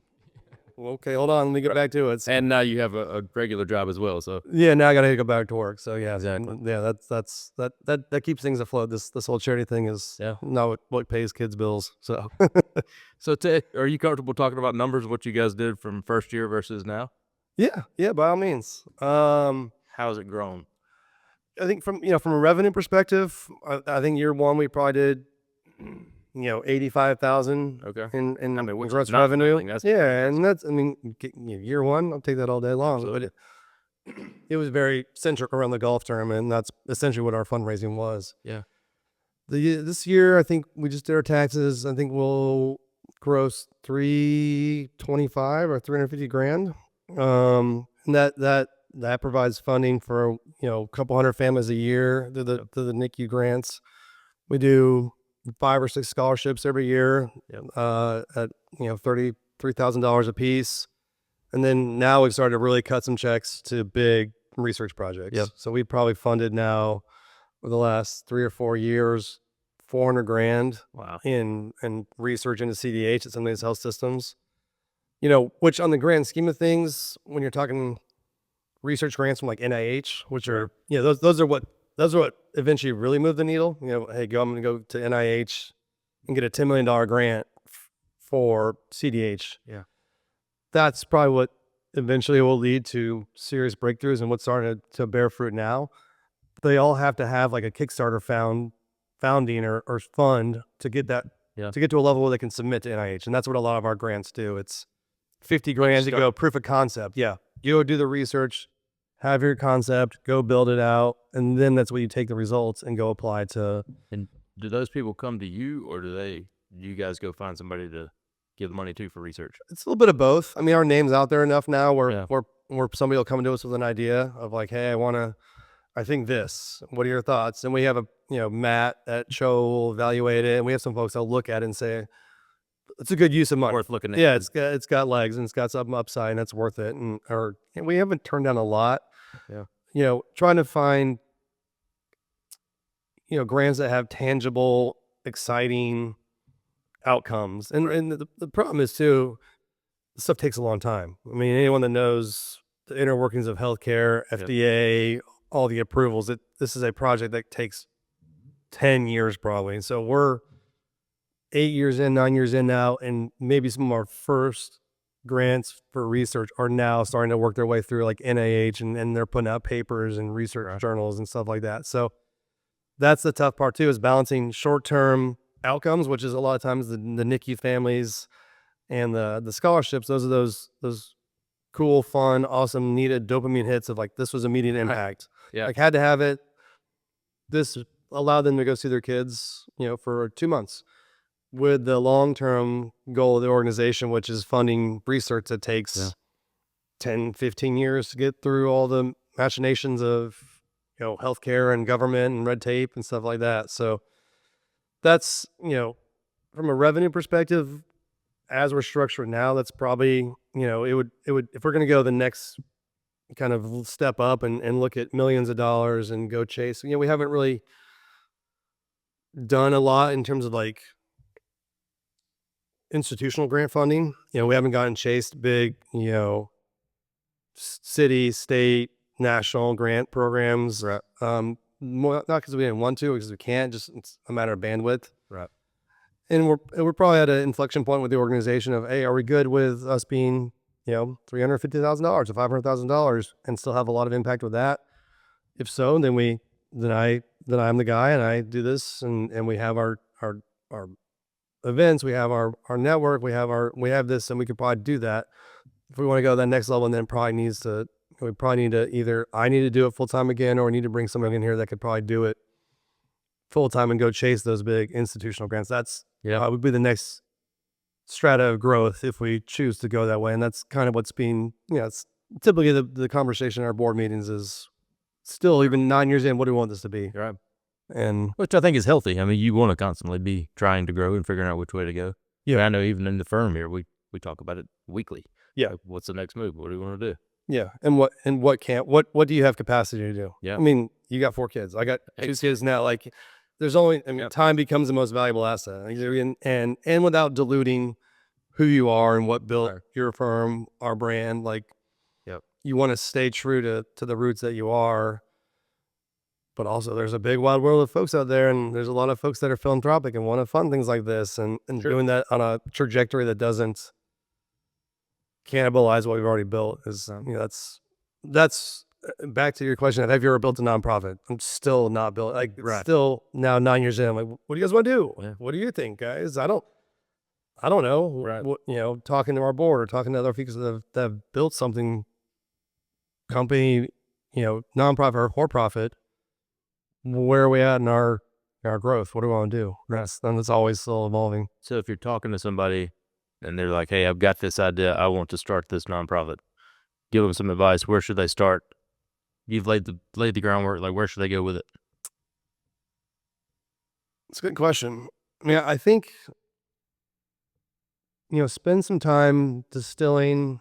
well, okay, hold on, let me get back to it. And now you have a regular job as well. So Yeah, now I got to go back to work. So yeah, Exactly. yeah, that keeps things afloat. This whole charity thing is not what pays kids' bills. So So are you comfortable talking about numbers, what you guys did from first year versus now? yeah, by all means. How has it grown? I think from a revenue perspective, I think year one we probably did 85,000 Okay. in which gross is not revenue. nothing. That's And that's year one, I'll take that all day long. Absolutely. But it was very centric around the golf tournament, and that's essentially what our fundraising was. Yeah. This year, I think we just did our taxes. I think we'll gross 325 or 350 grand. And that provides funding for a couple hundred families a year through the NICU grants. We do 5 or 6 scholarships every year at $33,000 a piece. And then now we've started to really cut some checks to big research projects. Yep. So we've probably funded now for the last 3 or 4 years 400 grand Wow. in research into CDH at some of these health systems. Which on the grand scheme of things, when you're talking research grants from like NIH, which are those are what eventually really move the needle. Hey, I'm going to go to NIH and get a $10 million grant for CDH. Yeah. That's probably what eventually will lead to serious breakthroughs and what's starting to bear fruit now. They all have to have like a Kickstarter founding or fund to get that to get to a level where they can submit to NIH. And that's what a lot of our grants do. It's 50 grand to go proof of concept. Yeah. You go do the research, have your concept, go build it out, and then that's when you take the results and go apply to. And do those people come to you, or do you guys go find somebody to give the money to for research? It's a little bit of both. I mean, our name's out there enough now where somebody will come to us with an idea of like, hey, I think this. What are your thoughts? And we have Matt at Cho will evaluate it, and we have some folks that'll look at it and say, it's a good use of money. Worth looking at. Yeah, it's got legs and it's got some upside and it's worth it. And we haven't turned down a lot. Yeah. Trying to find grants that have tangible, exciting outcomes. And the problem is too, this stuff takes a long time. I mean, anyone that knows the inner workings of healthcare, FDA, all the approvals, this is a project that takes 10 years probably. And so we're 8 years in, 9 years in now, and maybe some of our first grants for research are now starting to work their way through like NIH, and they're putting out papers and research journals and stuff like that. So that's the tough part too, is balancing short-term outcomes, which is a lot of times the NICU families and the scholarships. Those are those cool, fun, awesome, needed dopamine hits of like, this was immediate impact. Yeah. Like had to have it. This allowed them to go see their kids, for 2 months. With the long-term goal of the organization, which is funding research that takes 10, 15 years to get through all the machinations of, healthcare and government and red tape and stuff like that. So that's, from a revenue perspective, as we're structured now, that's probably, it would, if we're going to go the next kind of step up and look at millions of dollars and go chase, we haven't really done a lot in terms of like institutional grant funding. We haven't gotten chased big, city, state, national grant programs. Right. Not because we didn't want to, because we can't, just it's a matter of bandwidth. Right. And we're probably at an inflection point with the organization of, hey, are we good with us being, $350,000 or $500,000 and still have a lot of impact with that? If so, then I'm the guy and I do this, and we have our events, we have our network, we have this, and we could probably do that. If we want to go to that next level, and then we probably need to either I need to do it full time again, or we need to bring someone in here that could probably do it full time and go chase those big institutional grants. That's would be the next strata of growth if we choose to go that way. And that's kind of what's being, it's typically the conversation in our board meetings is still, even 9 years in, what do we want this to be? Right. And which I think is healthy. I mean, you want to constantly be trying to grow and figuring out which way to go. Yeah. I know even in the firm here, we talk about it weekly. Yeah. Like, what's the next move? What do we want to do? Yeah. And what do you have capacity to do? Yeah. I mean, you got 4 kids. I got 2 kids now. Like there's only, time becomes the most valuable asset. And without diluting who you are and what built your firm, our brand. Like, you want to stay true to the roots that you are. But also, there's a big wide world of folks out there, and there's a lot of folks that are philanthropic and want to fund things like this, and doing that on a trajectory that doesn't cannibalize what we've already built is, that's back to your question of, have you ever built a nonprofit? I'm still not built. Like, still now 9 years in, I'm like, what do you guys want to do? Yeah. What do you think, guys? I don't know. What, talking to our board or talking to other folks that have built something, company, nonprofit or for profit. Where are we at in our growth? What do we want to do? And it's always still evolving. So if you're talking to somebody and they're like, hey, I've got this idea, I want to start this nonprofit, give them some advice. Where should they start? You've laid the groundwork. Like, where should they go with it? It's a good question. I mean, I think, spend some time distilling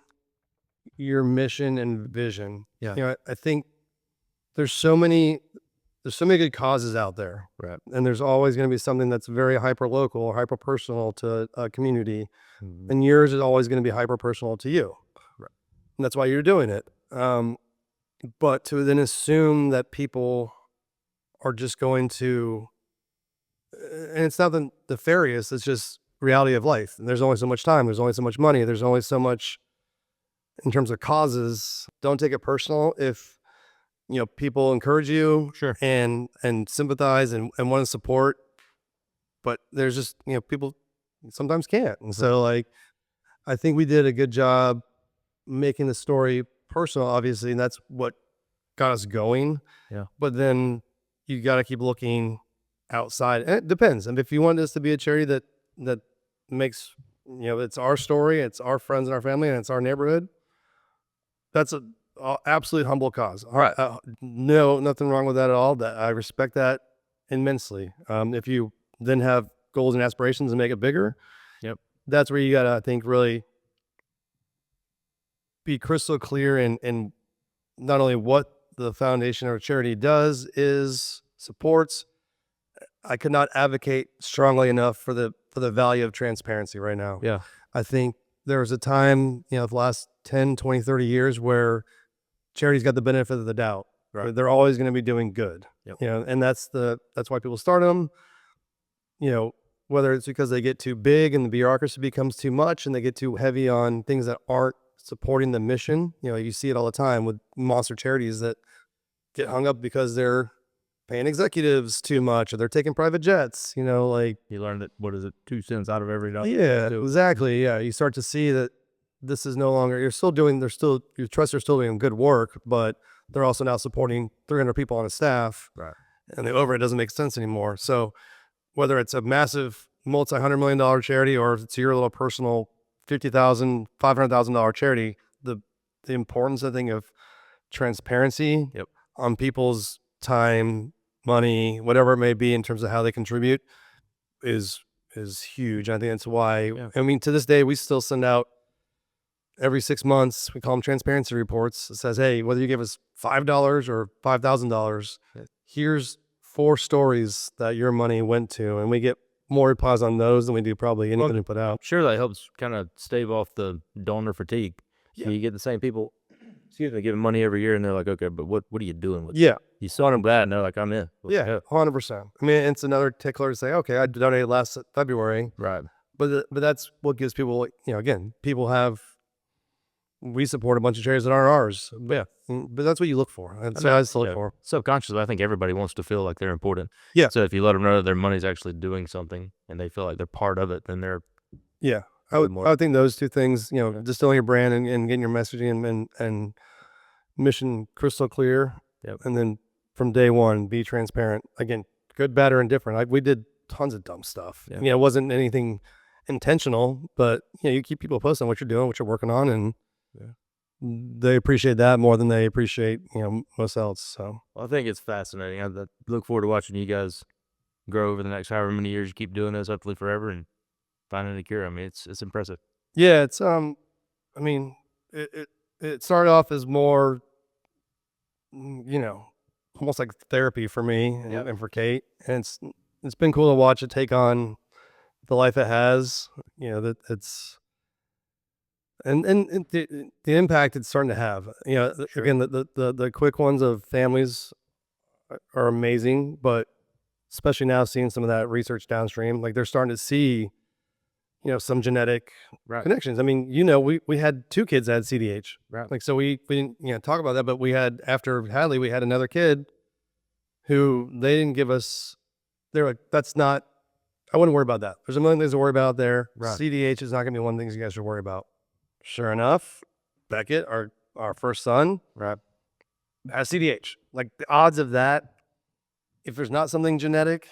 your mission and vision. Yeah. I think there's so many good causes out there. Right. And there's always going to be something that's very hyper local or hyper personal to a community. Mm-hmm. And yours is always going to be hyper personal to you. Right. And that's why you're doing it. But to then assume that people are just going to, and it's nothing nefarious, it's just reality of life. And there's only so much time, there's only so much money, there's only so much in terms of causes. Don't take it personal if, people encourage you and sympathize and want to support, but there's just, people sometimes can't. And so, like, I think we did a good job making the story personal, obviously, and that's what got us going. Yeah. But then you got to keep looking outside. And it depends. And if you want this to be a charity that makes, it's our story, it's our friends and our family, and it's our neighborhood, that's a absolute humble cause. All right. No, nothing wrong with that at all. That I respect that immensely. If you then have goals and aspirations and make it bigger, that's where you got to, I think, really be crystal clear in not only what the foundation or charity does, supports. I could not advocate strongly enough for the value of transparency right now. Yeah. I think there was a time, the last 10, 20, 30 years where charities got the benefit of the doubt. Right. They're always going to be doing good. Yep. And that's why people start them. Whether it's because they get too big and the bureaucracy becomes too much and they get too heavy on things that aren't supporting the mission. You see it all the time with monster charities that get hung up because they're paying executives too much or they're taking private jets. Like, you learned that, 2 cents out of every dollar. Yeah, exactly. Yeah. You start to see that this is no longer, your trusts are still doing good work, but they're also now supporting 300 people on a staff. Right. And the overhead doesn't make sense anymore. So whether it's a massive multi-$100 million charity or if it's your little personal $50,000, $500,000 charity, the importance, I think, of transparency on people's time, money, whatever it may be in terms of how they contribute is huge. I think that's why, I mean, to this day, we still send out every 6 months, we call them transparency reports. It says, hey, whether you give us $5 or $5,000, here's 4 stories that your money went to. And we get more replies on those than we do probably anything we put out. Sure, that helps kind of stave off the donor fatigue. Yeah. You get the same people, giving money every year, and they're like, okay, but what are you doing with it? Yeah. You saw them that, and they're like, I'm in. 100%. I mean, it's another tickler to say, okay, I donated last February. Right. But that's what gives people, again, we support a bunch of charities that aren't ours. But that's what you look for. That's what I still look for. Subconsciously, I think everybody wants to feel like they're important. Yeah. So if you let them know that their money's actually doing something and they feel like they're part of it, then they're... Yeah. I would think those two things, distilling your brand and getting your messaging and mission crystal clear. Yep. And then from day one, be transparent. Again, good, bad, or indifferent. We did tons of dumb stuff. Yeah. It wasn't anything intentional, but you keep people posted on what you're doing, what you're working on, and they appreciate that more than they appreciate most else. So I think it's fascinating. I look forward to watching you guys grow over the next however many years you keep doing this, hopefully forever, and finding a cure. I mean, it's impressive. Yeah, it's I mean, it started off as more almost like therapy for me and for Kate, and it's been cool to watch it take on the life it has. That it's and the impact it's starting to have. You know, again, the quick ones of families are amazing, but especially now seeing some of that research downstream, like they're starting to see, you know, some genetic connections. I mean, you know, we had 2 kids that had CDH. Right. Like, so we didn't, you know, talk about that, but we had, after Hadley, we had another kid who they didn't give us, they're like, that's not, I wouldn't worry about that. There's a million things to worry about there. Right. CDH is not going to be one of the things you guys should worry about. Sure enough, Beckett, our first son, has CDH. Like, the odds of that, if there's not something genetic,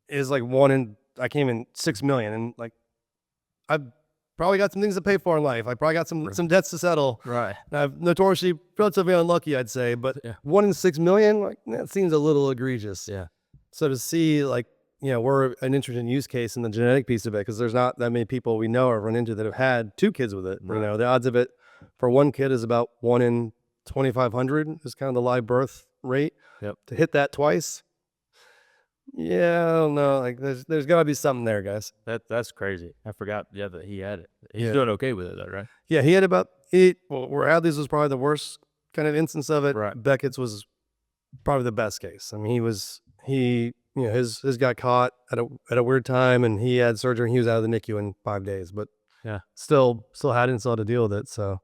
is like 1 in, I came in 6 million. And like, I've probably got some things to pay for in life. I probably got some debts to settle. Right. And I've notoriously relatively unlucky, I'd say, but 1 in 6 million, like, that seems a little egregious. Yeah. So to see, like, you know, we're an interesting use case in the genetic piece of it, because there's not that many people we know or run into that have had 2 kids with it. You know, the odds of it for 1 kid is about 1 in 2,500 is kind of the live birth rate. To hit that twice, yeah, I don't know. Like, there's got to be something there, guys. That's crazy. I forgot. Yeah, that he had it. He's doing okay with it though, right? Yeah, he had about 8. Well, where Hadley's was probably the worst kind of instance of it. Right. Beckett's was probably the best case. I mean, he you know, his got caught at a weird time, and he had surgery, and he was out of the NICU in 5 days. But still had to deal with it. So,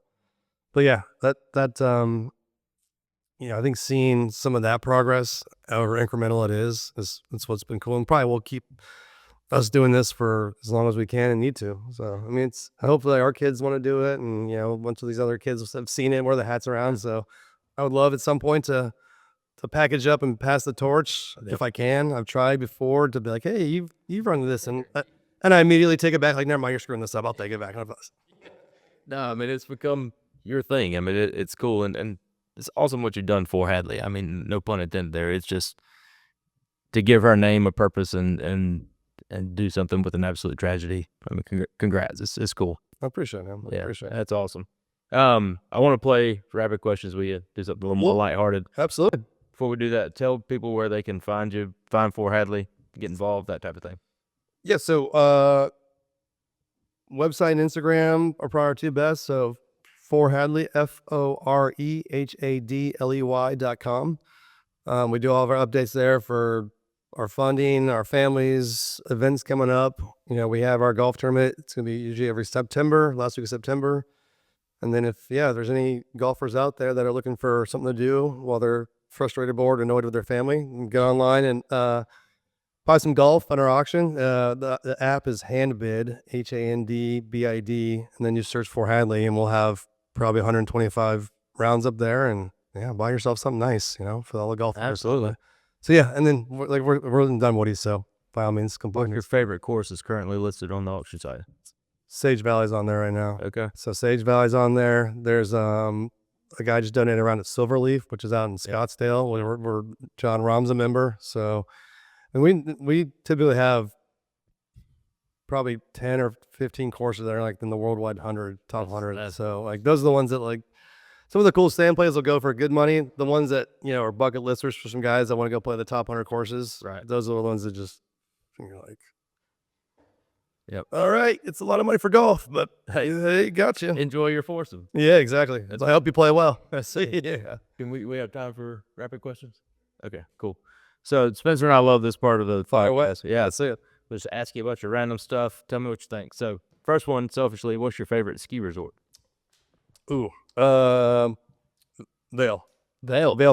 but yeah, that you know, I think seeing some of that progress, however incremental it is that's what's been cool, and probably will keep us doing this for as long as we can and need to. So, I mean, hopefully our kids want to do it, and, you know, a bunch of these other kids have seen it, wear the hats around. So I would love at some point to package up and pass the torch if I can. I've tried before to be like, hey, you've run this, and I immediately take it back. Like, never mind, you're screwing this up. I'll take it back. No, I mean, it's become your thing. I mean, it's cool, and it's awesome what you've done for Hadley. I mean, no pun intended there. It's just to give her name a purpose and do something with an absolute tragedy. I mean, congrats. It's cool. I appreciate it, man. I appreciate it. That's awesome. I want to play rapid questions with you. Do something a little more lighthearted. Absolutely. Before we do that, tell people where they can find you, find Fore Hadley, get involved, that type of thing. Yeah, so website and Instagram are probably our 2 best. So Fore Hadley, FOREHADLEY.com. We do all of our updates there for our funding, our families, events coming up. You know, we have our golf tournament. It's going to be usually every September, last week of September. And then if there's any golfers out there that are looking for something to do while they're frustrated, bored, annoyed with their family, you can get online and buy some golf on our auction. The app is Handbid, HANDBID, and then you search Fore Hadley, and we'll have probably 125 rounds up there. And buy yourself something nice, you know, for all the golf. Absolutely. So yeah, and then we're in Dunwoody, so by all means, What your favorite course is currently listed on the auction site? Sage Valley's on there right now. Okay. So Sage Valley's on there. There's a guy just donated around at Silverleaf, which is out in Scottsdale. We're John Rahm's a member. So, and we typically have probably 10 or 15 courses that are like in the worldwide top 100. So like those are the ones that, like, some of the cool sand plays will go for good money. The ones that, you know, are bucket listers for some guys that want to go play the top 100 courses. Right. Those are the ones that just, you're like, all right, it's a lot of money for golf, but hey, gotcha. Enjoy your foursome. Yeah, exactly. I hope you play well. Yeah. Can we have time for rapid questions? Okay, cool. So Spencer and I love this part of the podcast. Yeah, that's it. We'll just ask you about your random stuff. Tell me what you think. So first one, selfishly, what's your favorite ski resort? Ooh, Vail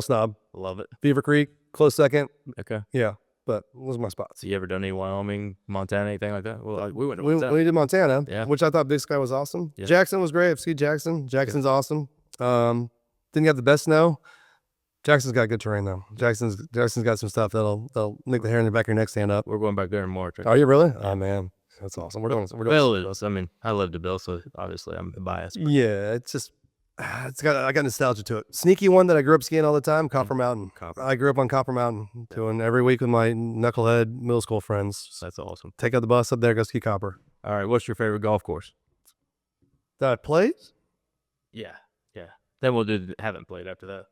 Snob. Love it. Beaver Creek, close second. Okay. Yeah, but those are my spots. So you ever done any Wyoming, Montana, anything like that? Well, we went to We Montana. did Montana, Yeah. which I thought Big Sky was awesome. Yeah. Jackson was great. I've skied Jackson. Jackson's awesome. Didn't have the best snow. Jackson's got good terrain though. Jackson's got some stuff that'll make the hair in the back of your neck stand up. We're going back there in March. Are you really? Oh man, that's awesome. We're doing Bill is. I mean, I lived in Bill, so obviously I'm biased. But yeah, it's just I got nostalgia to it. Sneaky one that I grew up skiing all the time, Copper Mountain. I grew up on Copper Mountain, doing every week with my knucklehead middle school friends. That's awesome. Take out the bus up there, go ski Copper. All right, what's your favorite golf course? That I played? Yeah. Then we'll do haven't played after that.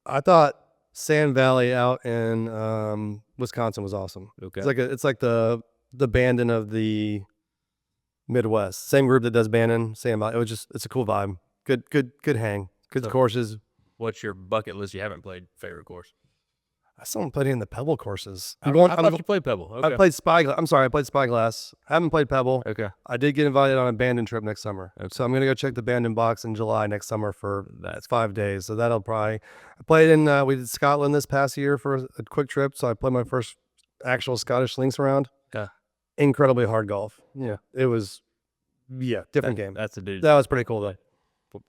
I thought Sand Valley out in Wisconsin was awesome. Okay. It's like the Bandon of the Midwest. Same group that does Bannon. Same. It's a cool vibe. Good hang. Good So- courses. What's your bucket list you haven't played? Favorite course? I still haven't played any of the Pebble courses. I thought you played Pebble. Okay. I played Spyglass. I'm sorry, I played Spyglass. I haven't played Pebble. Okay. I did get invited on a Bandon trip next summer. Okay. So I'm going to go check the Bandon box in July next summer for 5 days. So that'll probably, I played in, we did Scotland this past year for a quick trip. So I played my first actual Scottish links round. Okay. Incredibly hard golf. Yeah. It was, different game. That's a dude. That was pretty cool though.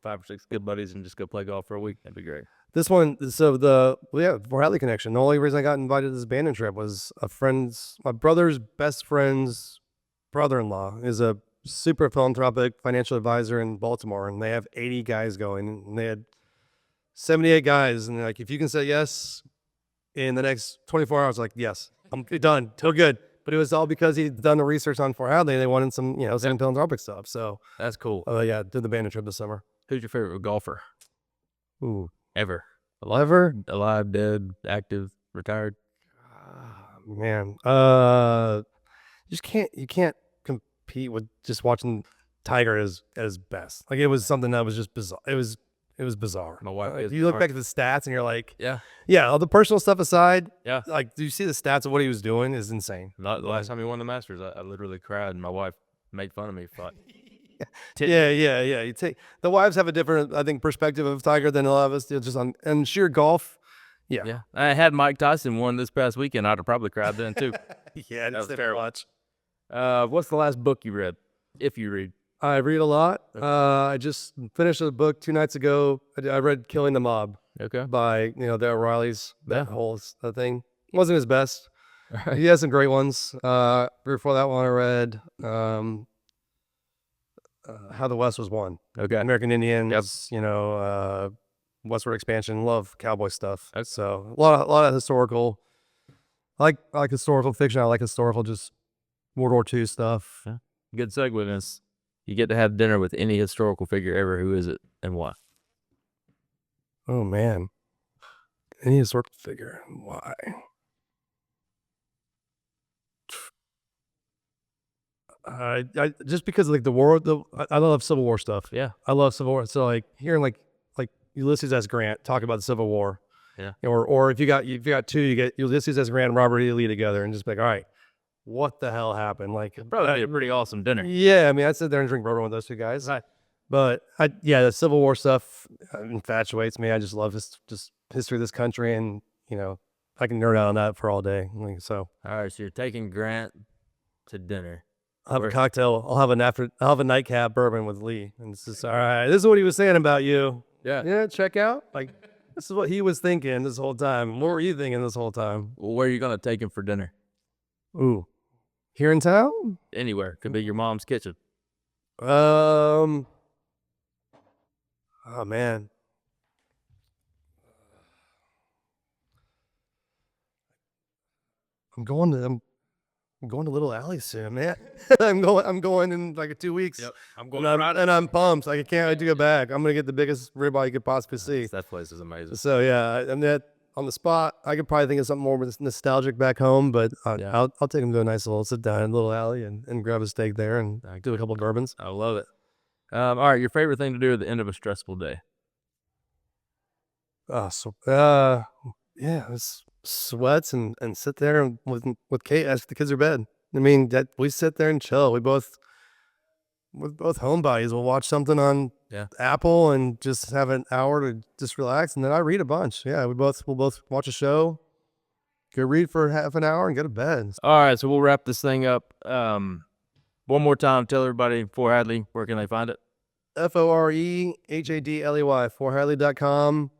5 or 6 good buddies and just go play golf for a week. That'd be great. This one, Fore Hadley connection. The only reason I got invited to this Bandon trip was my brother's best friend's brother-in-law is a super philanthropic financial advisor in Baltimore, and they have 80 guys going, and they had 78 guys, and they're like, if you can say yes in the next 24 hours, like, yes, I'm done, till good. But it was all because he'd done the research on Fore Hadley. They wanted some, some philanthropic stuff. So, That's cool. did the Bandon trip this summer. Who's your favorite golfer? Ooh. Ever? Ever? Alive, dead, active, retired? Man, you can't compete with just watching Tiger as best. Like, it was something that was just bizarre. It was bizarre. My wife is you look hard. back at the stats and you're like, Yeah. all the personal stuff aside, Yeah. like, do you see the stats of what he was doing is insane. The last time he won the Masters, I literally cried, and my wife made fun of me. But Yeah. You take the wives have a different, I think, perspective of Tiger than a lot of us do, just on sheer golf. yeah, I had Mike Tyson won this past weekend. I'd have probably cried then too. Yeah, was it's terrible. much. What's the last book you read? If you read. I read a lot. Okay. I just finished a book 2 nights ago. I read Killing the Mob Okay. by the O'Reillys. Yeah. That whole thing wasn't his best. All right. He has some great ones. Before that one, I read How the West Was Won. Okay. American Indians. Westward Expansion. Love cowboy stuff. Okay. So a lot of historical. I like historical fiction. I like historical just World War II stuff. Yeah. Good segue in this. You get to have dinner with any historical figure ever. Who is it and why? Oh man, any historical figure? Why? I just because like the war. I love Civil War stuff. Yeah. I love Civil War. So like hearing like Ulysses S. Grant talk about the Civil War. Yeah. Or if you got 2, you get Ulysses S. Grant and Robert E. Lee together, and just be like, all right, what the hell happened? Like, Probably be a pretty awesome dinner. yeah, I mean, I'd sit there and drink bourbon with those 2 guys. Right. But the Civil War stuff infatuates me. I just love just history of this country, and I can nerd out on that for all day. So All right, so you're taking Grant to dinner. I'll have Where- a cocktail. I'll have a nightcap bourbon with Lee, and it's just all right. This is what he was saying about you. Yeah. Check out. Like, this is what he was thinking this whole time. What were you thinking this whole time? Well, where are you gonna take him for dinner? Ooh, here in town? Anywhere. Could be your mom's kitchen. Oh man. I'm going to Little Alley soon, man. I'm going in like 2 weeks. I'm And I'm pumped. Like, I can't wait to go back. I'm gonna get the biggest ribeye you could possibly see. That place is amazing. So yeah, and that on the spot, I could probably think of something more nostalgic back home, but Yeah. I'll take him to a nice little sit down in Little Alley and grab a steak there and do a couple of bourbons. I love it. All right, your favorite thing to do at the end of a stressful day? It's sweats and sit there and with Kate as the kids are bed. I mean, that we sit there and chill. We're both homebodies. We'll watch something on Apple and just have an hour to just relax, and then I read a bunch. Yeah, we'll both watch a show, go read for half an hour, and go to bed. All right, so we'll wrap this thing up. One more time, tell everybody Fore Hadley, where can they find it? ForeHadley, ForeHadley.com.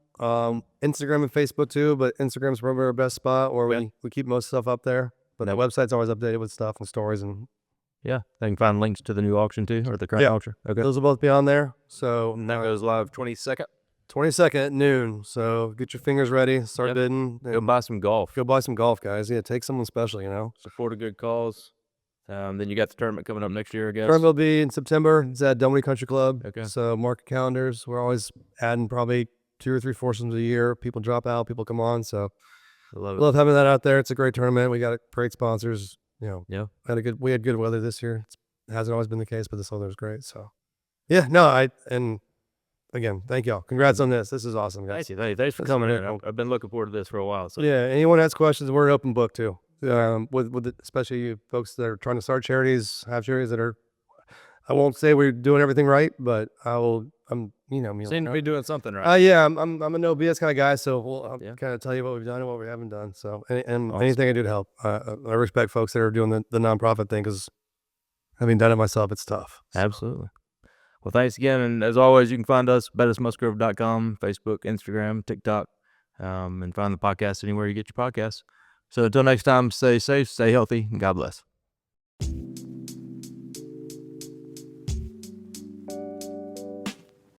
Instagram and Facebook too, but Instagram's probably our best spot where we keep most stuff up there. But that website's always updated with stuff and stories, and Yeah, they can find links to the new auction too, or the current auction. Okay. those will both be on there. So And that goes live 22nd. 22nd at noon. So get your fingers ready, start bidding. Go buy some golf. Go buy some golf, guys. Yeah, take someone special, Support a good cause. Then you got the tournament coming up next year, I guess. Tournament will be in September. It's at Dunwoody Country Club. Okay. So mark your calendars. We're always adding probably 2 or 3 foursomes a year. People drop out, people come on. So I love I it. love having that out there. It's a great tournament. We got great sponsors. Yeah. We had good weather this year. It's hasn't always been the case, but this one was great. So yeah, and again, thank y'all. Congrats on this. This is awesome, guys. Thank you. Thanks for coming in. I've been looking forward to this for a while. So Yeah, anyone has questions, we're open book too. Especially you folks that are trying to start charities, have charities that are, I won't say we're doing everything right, but I'm seem to be doing something right. Yeah, I'm a no BS kind of guy, so I'll Yeah. kind of tell you what we've done and what we haven't done. So and Awesome. anything I do to help, I respect folks that are doing the nonprofit thing, because having done it myself, it's tough. So. Absolutely. Well, thanks again. And as always, you can find us bettismusgrove.com, Facebook, Instagram, TikTok, and find the podcast anywhere you get your podcasts. So until next time, stay safe, stay healthy, and God bless.